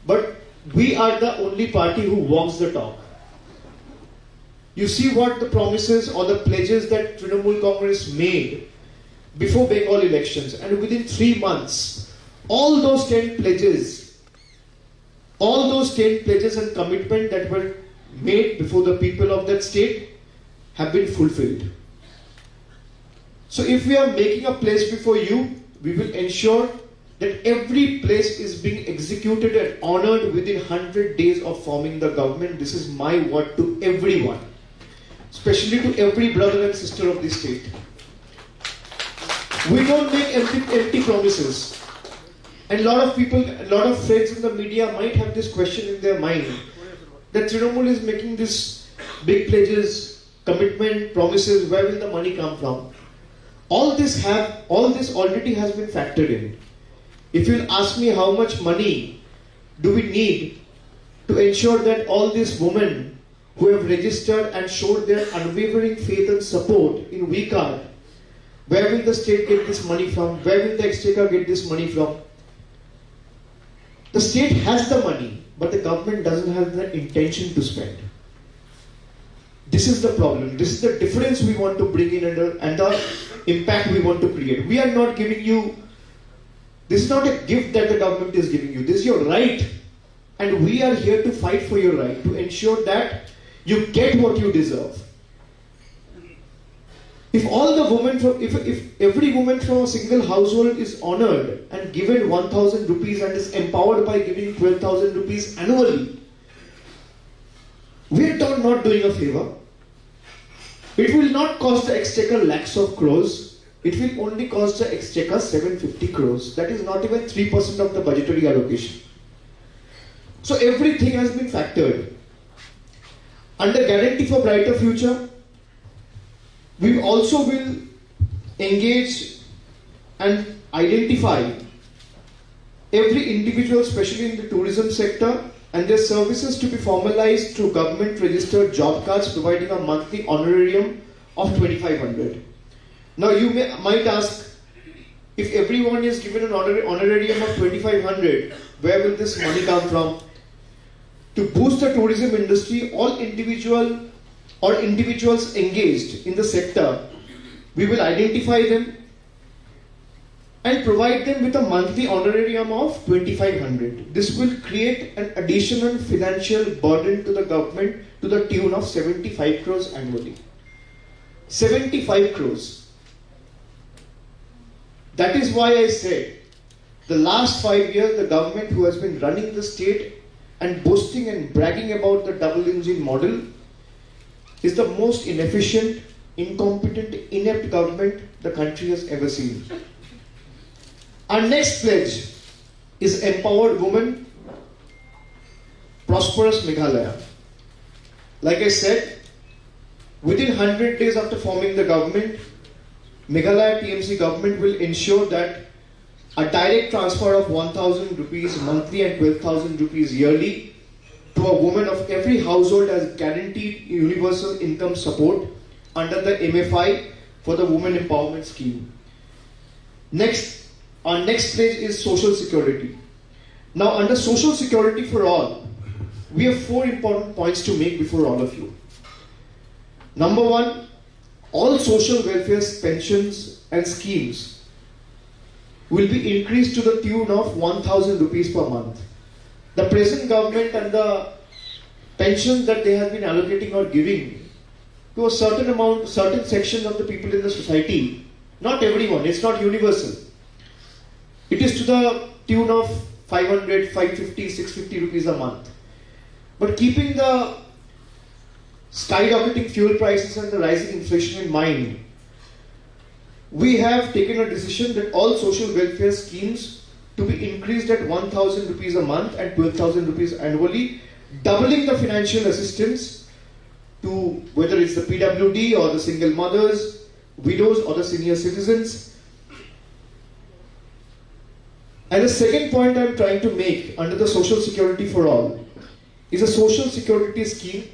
but we are the only party who walks the talk. You see what the promises or the pledges that Trinamool Congress made before Bengal elections, and within 3 months, all those 10 pledges and commitment that were made before the people of that state have been fulfilled. So if we are making a pledge before you, we will ensure that every pledge is being executed and honored within 100 days of forming the government. This is my word to everyone, especially to every brother and sister of the state. We don't make empty promises. And a lot of people, a lot of friends in the media might have this question in their mind, that Trinamool is making these big pledges, commitment, promises, where will the money come from? All this already has been factored in. If you'll ask me how much money do we need to ensure that all these women who have registered and showed their unwavering faith and support in WeCard, where will the state get this money from? Where will the exchequer get this money from? The state has the money, but the government doesn't have the intention to spend. This is the problem. This is the difference we want to bring in and the impact we want to create. We are not giving you, this is not a gift that the government is giving you. This is your right. And we are here to fight for your right, to ensure that you get what you deserve. If all the women from, if every woman from a single household is honored and given 1,000 rupees and is empowered by giving 12,000 rupees annually, we are not doing a favor. It will not cost the exchequer lakhs of crores. It will only cost the exchequer 750 crores. That is not even 3% of the budgetary allocation. So everything has been factored. Under Guarantee for Brighter Future, we also will engage and identify every individual, especially in the tourism sector, and their services to be formalized through government registered job cards providing a monthly honorarium of 2,500. Now you might ask, if everyone is given an honorarium of 2,500, where will this money come from? To boost the tourism industry, all individuals engaged in the sector, we will identify them and provide them with a monthly honorarium of 2,500. This will create an additional financial burden to the government to the tune of 75 crores annually. 75 crores. That is why I said, the last 5 years, the government who has been running the state and boasting and bragging about the double engine model is the most inefficient, incompetent, inept government the country has ever seen. Our next pledge is Empowered Women, Prosperous Meghalaya. Like I said, within 100 days after forming the government, Meghalaya TMC government will ensure that a direct transfer of 1,000 rupees monthly and 12,000 rupees yearly to a woman of every household as guaranteed universal income support under the MFI for the Women Empowerment Scheme. Next, our next pledge is Social Security. Now, under Social Security for all, we have 4 important points to make before all of you. Number 1, all social welfare pensions and schemes will be increased to the tune of 1,000 rupees per month. The present government and the pensions that they have been allocating or giving to a certain amount, certain sections of the people in the society, not everyone, it's not universal. It is to the tune of 500, 550, 650 rupees a month. But keeping the skyrocketing fuel prices and the rising inflation in mind, we have taken a decision that all social welfare schemes to be increased at 1,000 rupees a month and 12,000 rupees annually, doubling the financial assistance to whether it's the PWD or the single mothers, widows or the senior citizens. And the second point I'm trying to make under the Social Security for All is a social security scheme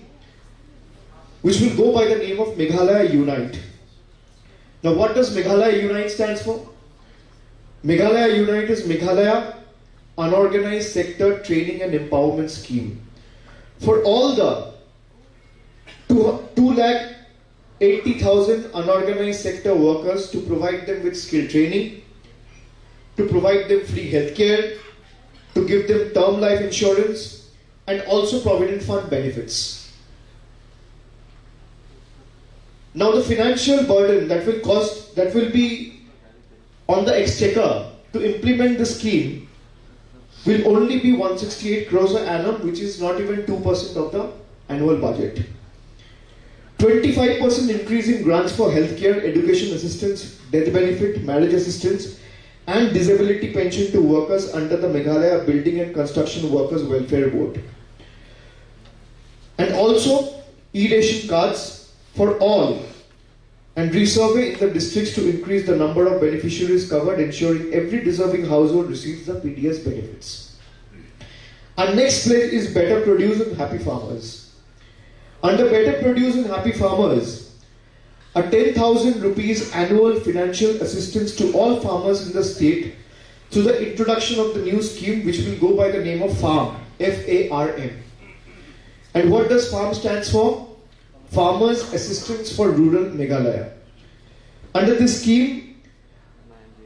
which will go by the name of Meghalaya Unite. Now, what does Meghalaya Unite stands for? Meghalaya Unite is Meghalaya Unorganized Sector Training and Empowerment Scheme. For all the 280,000 unorganized sector workers, to provide them with skill training, to provide them free healthcare, to give them term life insurance, and also provident fund benefits. Now, the financial burden that will be on the exchequer to implement the scheme will only be 168 crores per annum, which is not even 2% of the annual budget. 25% increase in grants for healthcare, education assistance, death benefit, marriage assistance, and disability pension to workers under the Meghalaya Building and Construction Workers Welfare Board. And also e-ration cards for all, and resurvey in the districts to increase the number of beneficiaries covered, ensuring every deserving household receives the PDS benefits. Our next pledge is Better Produce and Happy Farmers. Under Better Produce and Happy Farmers, a 10,000 rupees annual financial assistance to all farmers in the state through the introduction of the new scheme, which will go by the name of FARM, F-A-R-M. And what does FARM stands for? Farmers Assistance for Rural Meghalaya. Under this scheme,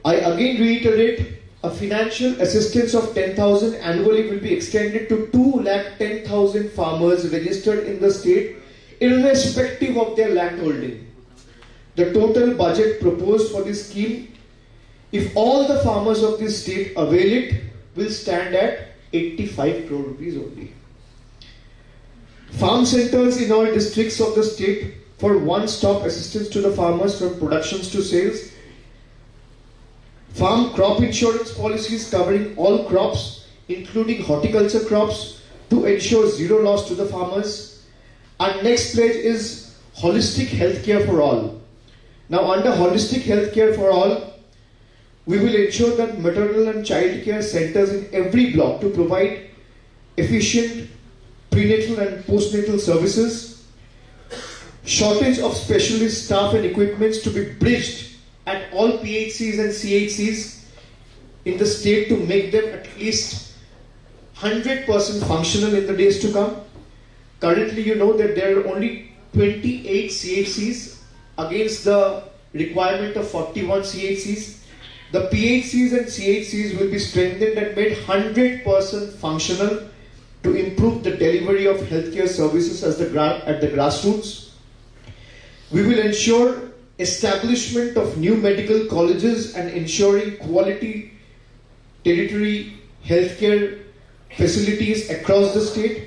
I again reiterate, a financial assistance of 10,000 annually will be extended to 210,000 farmers registered in the state, irrespective of their land holding. The total budget proposed for this scheme, if all the farmers of this state avail it, will stand at 85 crore rupees only. Farm centers in all districts of the state for one-stop assistance to the farmers from productions to sales. Farm crop insurance policies covering all crops, including horticulture crops, to ensure zero loss to the farmers. Our next pledge is holistic healthcare for all. Now, under holistic healthcare for all, we will ensure that maternal and child care centers in every block to provide efficient prenatal and postnatal services. Shortage of specialist staff and equipments to be bridged at all PHCs and CHCs in the state to make them at least 100% functional in the days to come. Currently, you know that there are only 28 CHCs against the requirement of 41 CHCs. The PHCs and CHCs will be strengthened and made 100% functional to improve the delivery of healthcare services at the grassroots. We will ensure establishment of new medical colleges and ensuring quality tertiary healthcare facilities across the state.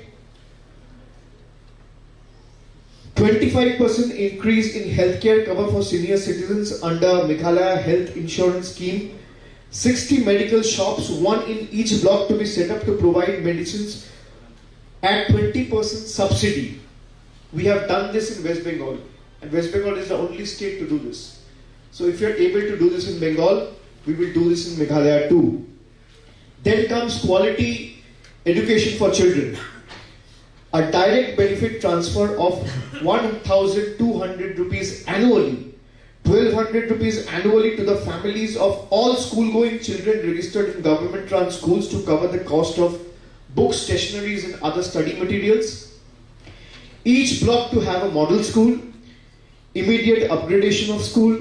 25% increase in healthcare cover for senior citizens under Meghalaya Health Insurance Scheme. 60 medical shops, one in each block, to be set up to provide medicines at 20% subsidy. We have done this in West Bengal, and West Bengal is the only state to do this. So if you are able to do this in Bengal, we will do this in Meghalaya too. Then comes quality education for children. A direct benefit transfer of 1,200 rupees annually, 1,200 rupees annually to the families of all school-going children registered in government-run schools to cover the cost of books, stationeries and other study materials. Each block to have a model school, immediate upgradation of school,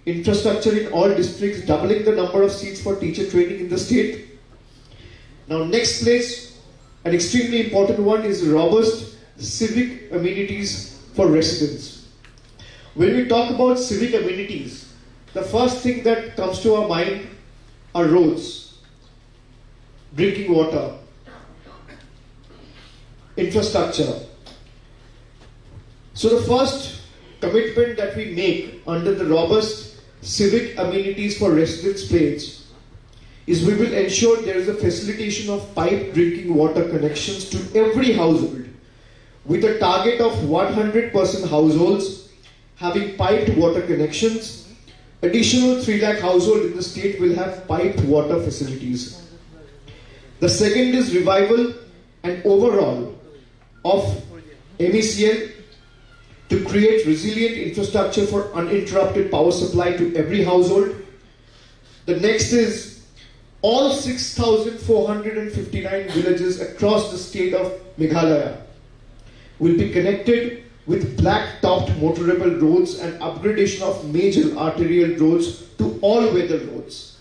infrastructure in all districts, doubling the number of seats for teacher training in the state. Now, next place, an extremely important one, is robust civic amenities for residents. When we talk about civic amenities, the first thing that comes to our mind are roads, drinking water, infrastructure. So the first commitment that we make under the robust civic amenities for residents pledge is we will ensure there is a facilitation of piped drinking water connections to every household, with a target of 100% households having piped water connections. Additional 3 lakh households in the state will have piped water facilities. The second is revival and overall of MECL to create resilient infrastructure for uninterrupted power supply to every household. The next is all 6,459 villages across the state of Meghalaya will be connected with black-topped motorable roads and upgradation of major arterial roads to all-weather roads.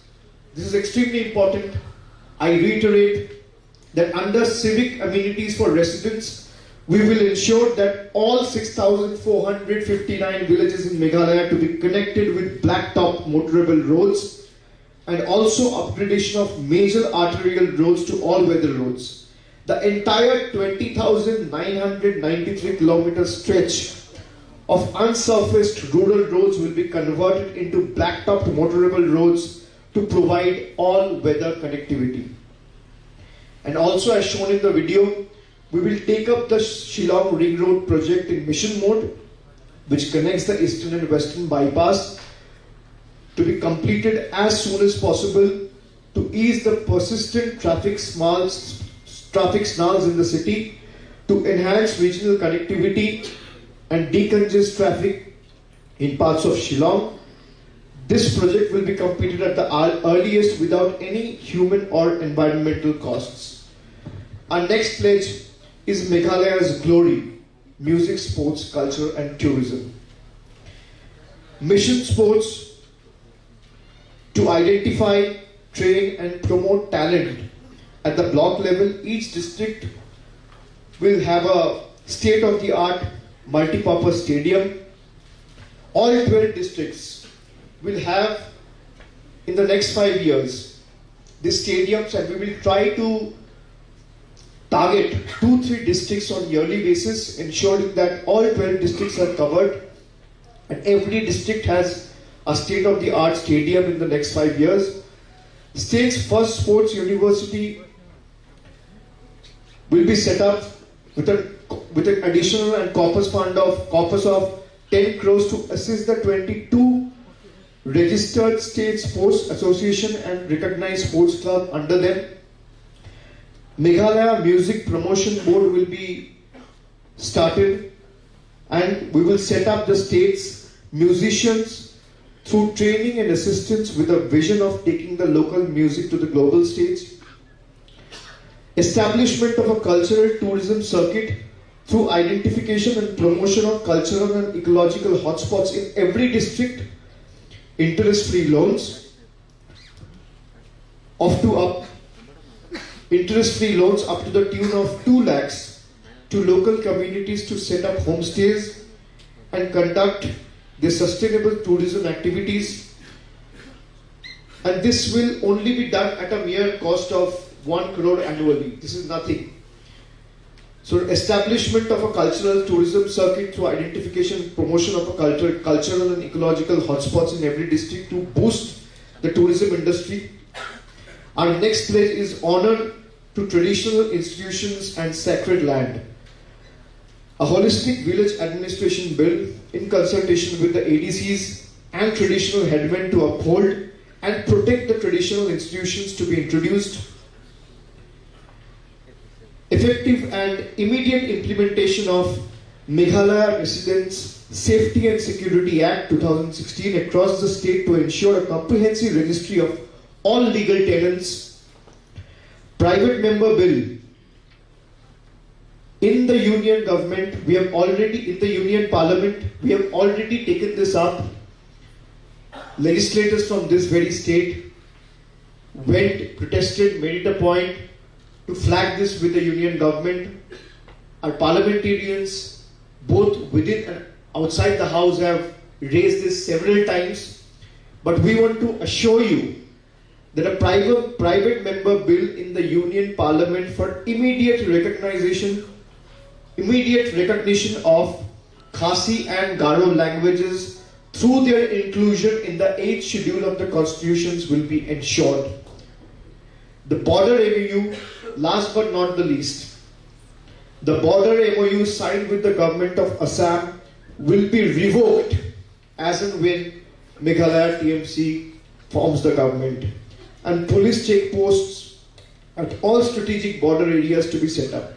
This is extremely important. I reiterate that under civic amenities for residents, we will ensure that all 6,459 villages in Meghalaya to be connected with black-topped motorable roads, and also upgradation of major arterial roads to all-weather roads. The entire 20,993 kilometer stretch of unsurfaced rural roads will be converted into black-topped motorable roads to provide all-weather connectivity. And also, as shown in the video, we will take up the Shillong Ring Road project in mission mode, which connects the eastern and western bypass, to be completed as soon as possible to ease the persistent traffic snarls in the city, to enhance regional connectivity and decongest traffic in parts of Shillong. This project will be completed at the earliest without any human or environmental costs. Our next pledge is Meghalaya's glory: music, sports, culture and tourism. Mission Sports to identify, train and promote talent at the block level. Each district will have a state-of-the-art multi-purpose stadium. all 12 districts will have in the next 5 years these stadiums, and we will try to target 2-3 districts on yearly basis, ensuring that all 12 districts are covered and every district has a state-of-the-art stadium in the next 5 years. The state's first sports university will be set up with an additional and corpus of 10 crores to assist the 22 registered state sports association and recognized sports club under them. Meghalaya Music Promotion Board will be started, and we will set up the state's musicians through training and assistance with a vision of taking the local music to the global stage. Establishment of a cultural tourism circuit through identification and promotion of cultural and ecological hotspots in every district. Interest-free loans up to the tune of 2 lakhs to local communities to set up homestays and conduct their sustainable tourism activities. And this will only be done at a mere cost of 1 crore annually. This is nothing. So establishment of a cultural tourism circuit through identification and promotion of a cultural and ecological hotspots in every district to boost the tourism industry. Our next pledge is honor to traditional institutions and sacred land. A holistic village administration bill in consultation with the ADCs and traditional headmen to uphold and protect the traditional institutions to be introduced. Effective and immediate implementation of Meghalaya Residents Safety and Security Act 2016 across the state to ensure a comprehensive registry of all legal tenants. Private member bill. In the union government, in the union parliament, we have already taken this up. Legislators from this very state went, protested, made it a point to flag this with the union government. Our parliamentarians, both within and outside the house, have raised this several times. But we want to assure you that a private member bill in the union parliament for immediate recognition of Khasi and Garo languages through their inclusion in the 8th schedule of the constitutions will be ensured. The border MOU, last but not the least, the border MOU signed with the government of Assam will be revoked as and when Meghalaya TMC forms the government, and police checkposts at all strategic border areas to be set up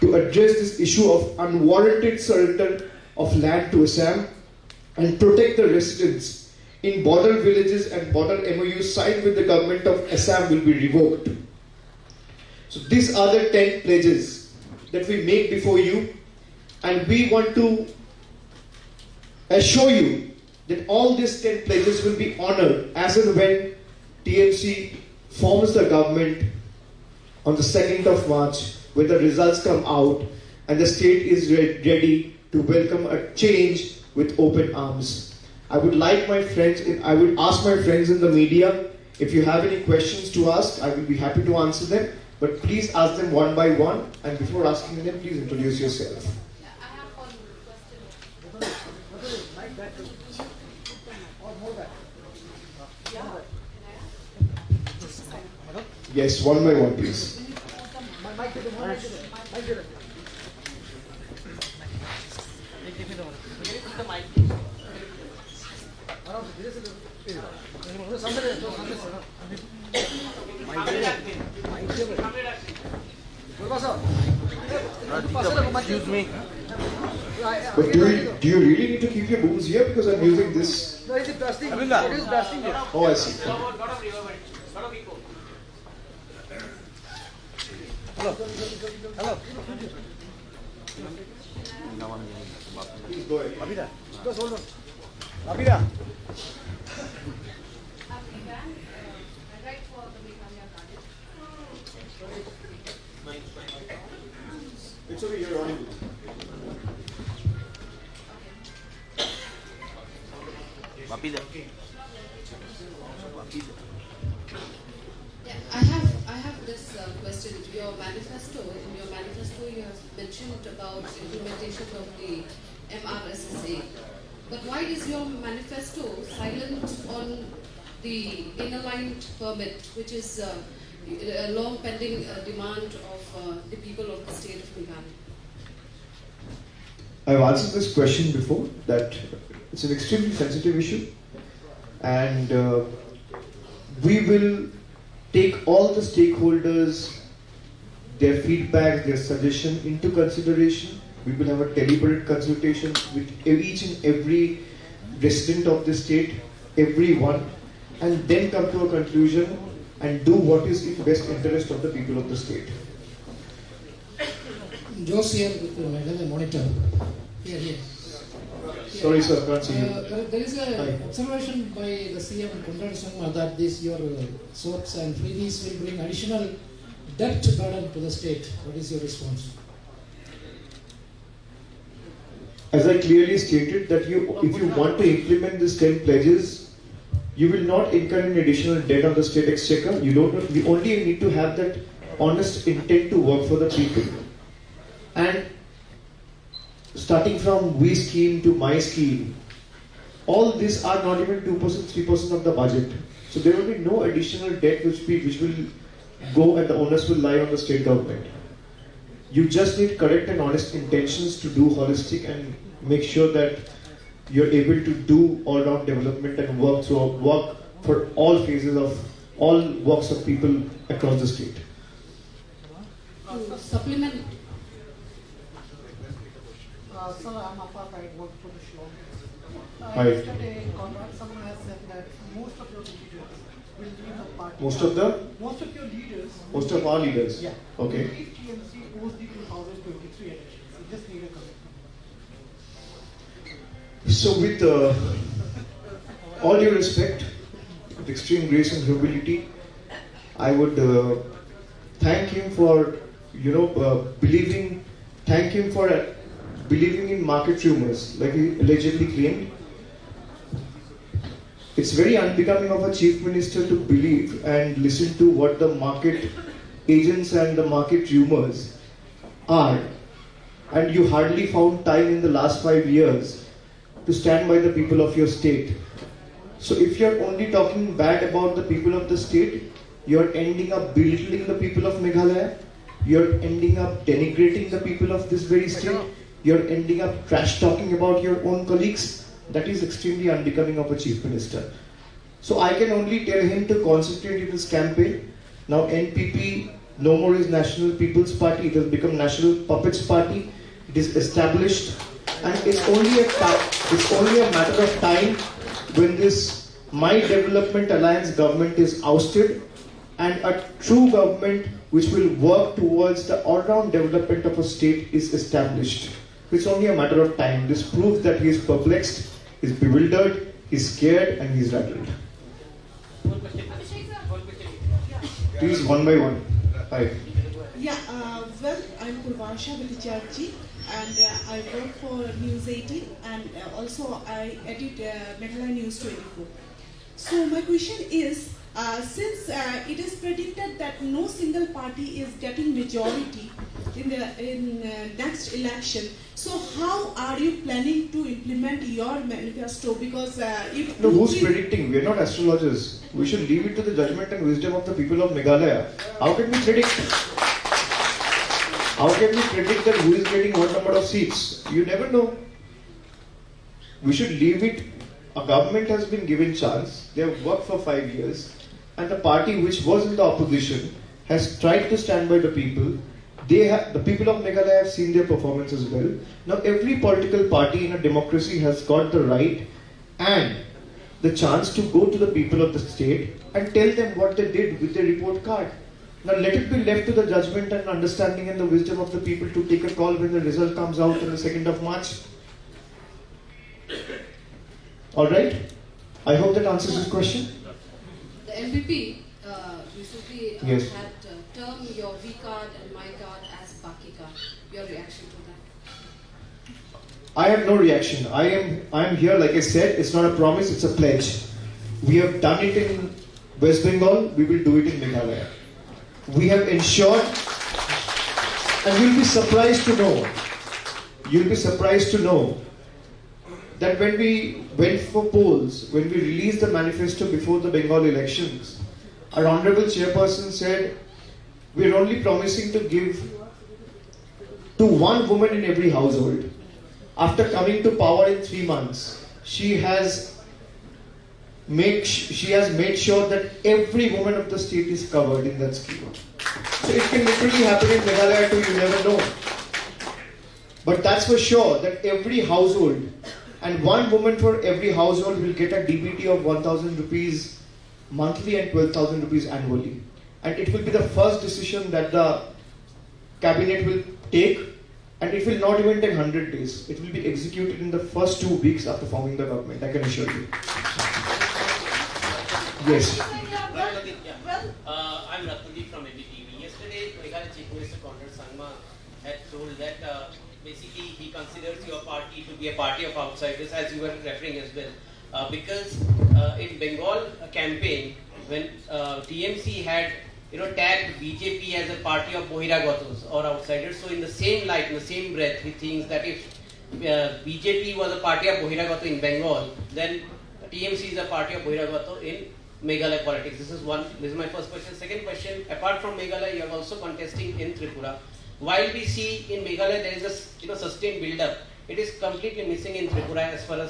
to address this issue of unwarranted surrender of land to Assam and protect the residents in border villages, and border MOUs signed with the government of Assam will be revoked. So these are the 10 pledges that we make before you, and we want to assure you that all these 10 pledges will be honored as and when TMC forms the government on the 2nd of March, when the results come out and the state is ready to welcome a change with open arms. I would ask my friends in the media, if you have any questions to ask, I will be happy to answer them, but please ask them one by one, and before asking them, please introduce yourself. Yes, one by one, please. Excuse me. But do you really need to keep your booms here? Because I'm using this. No, it is blasting. It is blasting here. Oh, I see. Hello. Hello. Please go ahead. Abhida, just hold on. Abhida. It's over here on. Yeah, I have this question. Your manifesto, in your manifesto, you have mentioned about implementation of the MRSSA. But why is your manifesto silent on the inner-line permit, which is a long-pending demand of the people of the state of Meghalaya? I've answered this question before, that it's an extremely sensitive issue, and we will take all the stakeholders, their feedback, their suggestion into consideration. We will have a deliberate consultation with each and every resident of the state, everyone, and then come to a conclusion and do what is in best interest of the people of the state. Jose here with the Meghalaya Monitor. Here. Sorry, sir, can't see you. There is Hi. an observation by the CM Kundar Sangma that your soaps and freebies will bring additional debt burden to the state. What is your response? As I clearly stated, that if you want to implement these 10 pledges, you will not incur any additional debt on the state exchequer. You only need to have that honest intent to work for the people. And starting from we scheme to my scheme, all these are not even 2%, 3% of the budget. So there will be no additional debt which will go, and the onus will lie on the state government. You just need correct and honest intentions to do holistic and make sure that you're able to do all-round development and work for all phases of all walks of people across the state. To supplement. Sir, I'm Afaq, I work for the Shri. Hi. Yesterday, Conrad Sangma has said that most of your leaders will leave the party. Most of your leaders? Most of our leaders? Yeah. Okay. Will leave TMC post the 2023 elections. We just need a comment. So with all due respect, with extreme grace and humility, I would thank him for, believing in market rumors, like he allegedly claimed. It's very unbecoming of a chief minister to believe and listen to what the market agents and the market rumors are. And you hardly found time in the last 5 years to stand by the people of your state. So if you're only talking bad about the people of the state, you're ending up belittling the people of Meghalaya, you're ending up denigrating the people of this very state, you're ending up trash talking about your own colleagues. That is extremely unbecoming of a chief minister. So I can only tell him to concentrate in his campaign. Now NPP no more is National People's Party, it has become National Puppets Party. It is established, and it's only a matter of time when this My Development Alliance government is ousted and a true government which will work towards the all-round development of a state is established. It's only a matter of time. This proves that he is perplexed, he is bewildered, he is scared, and he is rattled. Please, one by one. Hi. Yeah, well, I'm Purvansha Bhattacharjee, and I work for News 18, and also I edit Meghalaya News 24. So my question is, since it is predicted that no single party is getting majority in next election, so how are you planning to implement your manifesto? Because if no, who's predicting? We are not astrologers. We should leave it to the judgment and wisdom of the people of Meghalaya. How can we predict? How can we predict that who is getting what number of seats? You never know. We should leave it. A government has been given chance. They have worked for 5 years, and the party which was in the opposition has tried to stand by the people. The people of Meghalaya have seen their performance as well. Now every political party in a democracy has got the right and the chance to go to the people of the state and tell them what they did with their report card. Now let it be left to the judgment and understanding and the wisdom of the people to take a call when the result comes out on the 2nd of March. Alright? I hope that answers this question. The MPP recently Yes. had termed your V card and my card as Baki card. Your reaction to that? I have no reaction. I am here, like I said, it's not a promise, it's a pledge. We have done it in West Bengal, we will do it in Meghalaya. We have ensured, and you'll be surprised to know that when we went for polls, when we released the manifesto before the Bengal elections, our Honorable Chairperson said, we're only promising to give to one woman in every household. After coming to power in 3 months, she has made sure that every woman of the state is covered in that scheme. So it can literally happen in Meghalaya too, you never know. But that's for sure that every household, and one woman for every household will get a DBT of 1,000 rupees monthly and 12,000 rupees annually. And it will be the first decision that the cabinet will take, and it will not even take 100 days. It will be executed in the first 2 weeks after forming the government, I can assure you. Yes. I'm Ratnadeep from NDTV. Yesterday, Meghalaya Chief Minister Conrad Sangma had told that basically he considers your party to be a party of outsiders, as you were referring as well. Because in Bengal campaign, when TMC had tagged BJP as a party of Bohiragatos or outsiders, so in the same light, in the same breath, he thinks that if BJP was a party of Bohiragato in Bengal, then TMC is a party of Bohiragato in Meghalaya politics. This is my first question. Second question, apart from Meghalaya, you are also contesting in Tripura. While we see in Meghalaya there is a sustained build-up, it is completely missing in Tripura as far as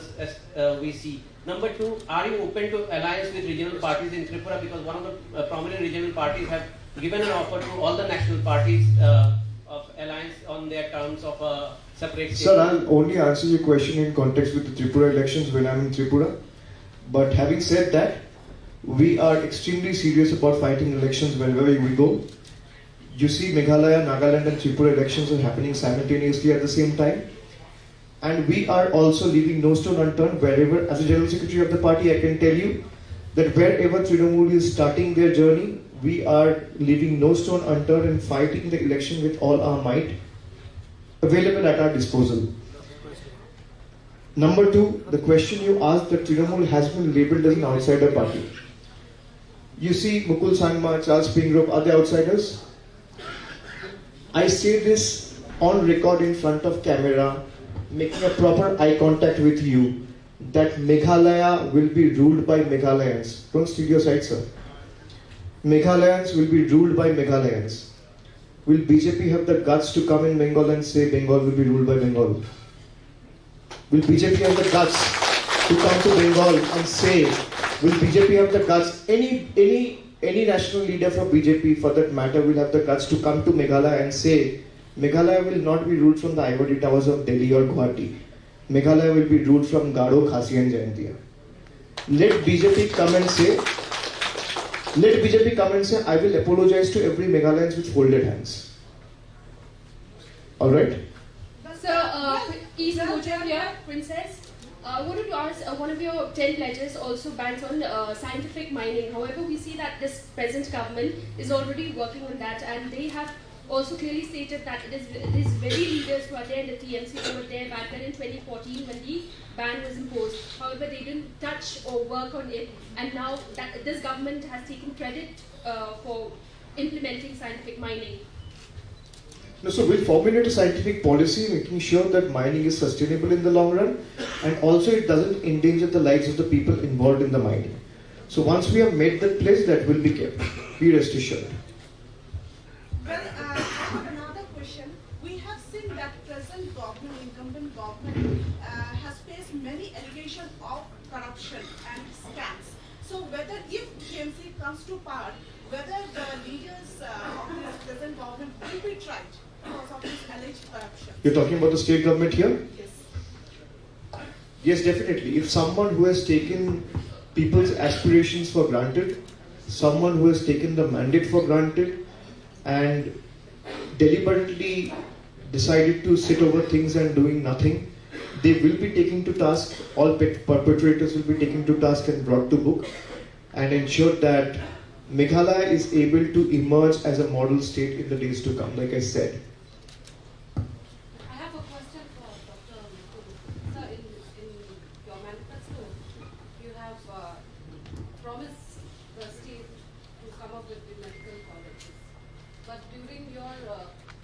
we see. Number two, are you open to alliance with regional parties in Tripura? Because one of the prominent regional parties have given an offer to all the national parties of alliance on their terms of a separate state. Sir, I'll only answer your question in context with the Tripura elections when I'm in Tripura. But having said that, we are extremely serious about fighting elections wherever we go. You see, Meghalaya, Nagaland and Tripura elections are happening simultaneously at the same time. And we are also leaving no stone unturned wherever, as a General Secretary of the party, I can tell you that wherever Trinamool is starting their journey, we are leaving no stone unturned and fighting the election with all our might available at our disposal. Number two, the question you asked, that Trinamool has been labelled as an outsider party. You see, Mukul Sangma, Charles Pingrove, are they outsiders? I say this on record in front of camera, making a proper eye contact with you, that Meghalaya will be ruled by Meghalayans. Don't steal your side, sir. Meghalayans will be ruled by Meghalayans. Will BJP have the guts to come in Bengal and say Bengal will be ruled by Bengal? Will BJP have the guts to come to Bengal and say, will BJP have the guts, any national leader for BJP for that matter will have the guts to come to Meghalaya and say, Meghalaya will not be ruled from the ivory towers of Delhi or Guwahati. Meghalaya will be ruled from Garo, Khasi and Jaintia. Let BJP come and say, I will apologize to every Meghalayans with folded hands. Alright? Sir, East Mojo here, Princess. I wanted to ask, one of your 10 pledges also bans on scientific mining. However, we see that this present government is already working on that, and they have also clearly stated that it is very leaders who are there in the TMC who were there back then in 2014 when the ban was imposed. However, they didn't touch or work on it, and now that this government has taken credit for implementing scientific mining. No, so we'll formulate a scientific policy making sure that mining is sustainable in the long run, and also it doesn't endanger the lives of the people involved in the mining. So once we have made that pledge, that will be kept. Be rest assured. Well, I have another question. We have seen that present government, incumbent government, has faced many allegations of corruption and scams. So whether if TMC comes to power, whether the leaders of this present government will be tried because of this alleged corruption. You're talking about the state government here? Yes. Yes, definitely. If someone who has taken people's aspirations for granted, someone who has taken the mandate for granted and deliberately decided to sit over things and doing nothing, they will be taken to task, all perpetrators will be taken to task and brought to book, and ensure that Meghalaya is able to emerge as a model state in the days to come, like I said. I have a question for Dr. Mukul. manifesto, you have promised the state to come up with the medical colleges. But during your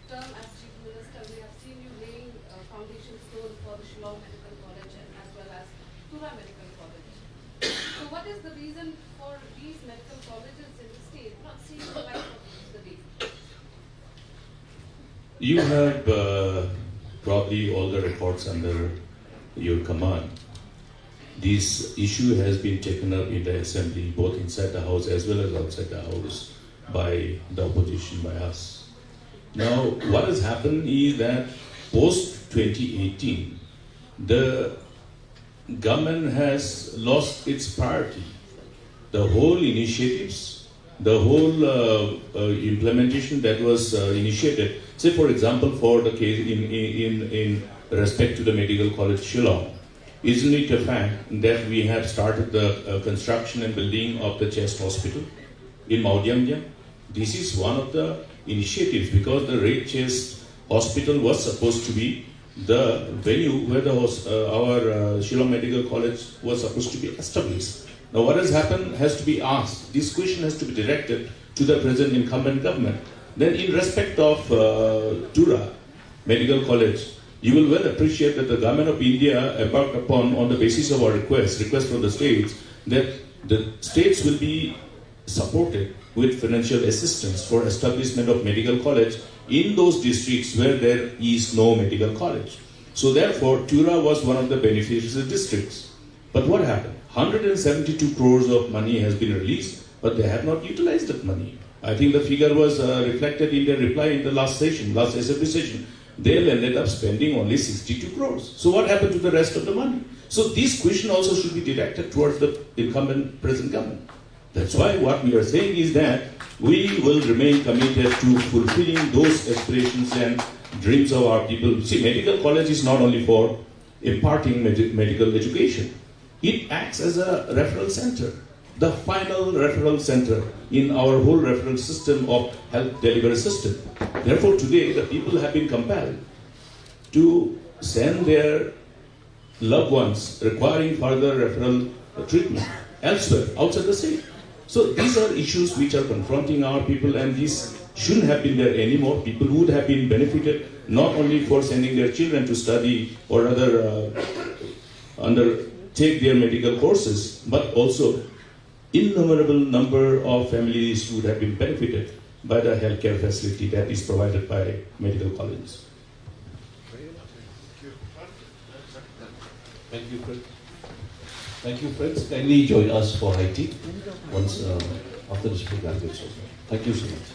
term as Chief Minister, we have seen you laying a foundation stone for the Shillong Medical College and as well as Tura Medical College. So what is the reason for these medical colleges in the state not seeing the light of the day? You have probably all the records under your command. This issue has been taken up in the assembly, both inside the house as well as outside the house, by the opposition, by us. Now, what has happened is that post 2018, the government has lost its priority. The whole initiatives, the whole implementation that was initiated, say for example, for the case in respect to the Medical College Shillong, isn't it a fact that we have started the construction and building of the chest hospital in Maudyamgyam? This is one of the initiatives, because the Red Chest Hospital was supposed to be the venue where our Shillong Medical College was supposed to be established. Now what has happened has to be asked. This question has to be directed to the present incumbent government. Then in respect of Tura Medical College, you will well appreciate that the government of India embarked upon, on the basis of our request from the states, that the states will be supported with financial assistance for establishment of medical college in those districts where there is no medical college. So therefore, Tura was one of the beneficiary districts. But what happened? 172 crores of money has been released, but they have not utilized that money. I think the figure was reflected in their reply in the last assembly session. They ended up spending only 62 crores. So what happened to the rest of the money? So this question also should be directed towards the incumbent present government. That's why what we are saying is that we will remain committed to fulfilling those aspirations and dreams of our people. See, medical college is not only for imparting medical education. It acts as a referral center, the final referral center in our whole referral system of health delivery system. Therefore, today the people have been compelled to send their loved ones requiring further referral treatment elsewhere, outside the state. So these are issues which are confronting our people, and these shouldn't have been there anymore. People would have been benefited not only for sending their children to study or other undertake their medical courses, but also innumerable number of families would have been benefited by the healthcare facility that is provided by medical colleges. Thank you, friends. Thank you, friends. Kindly join us for high tea once after this program gets over. Thank you so much.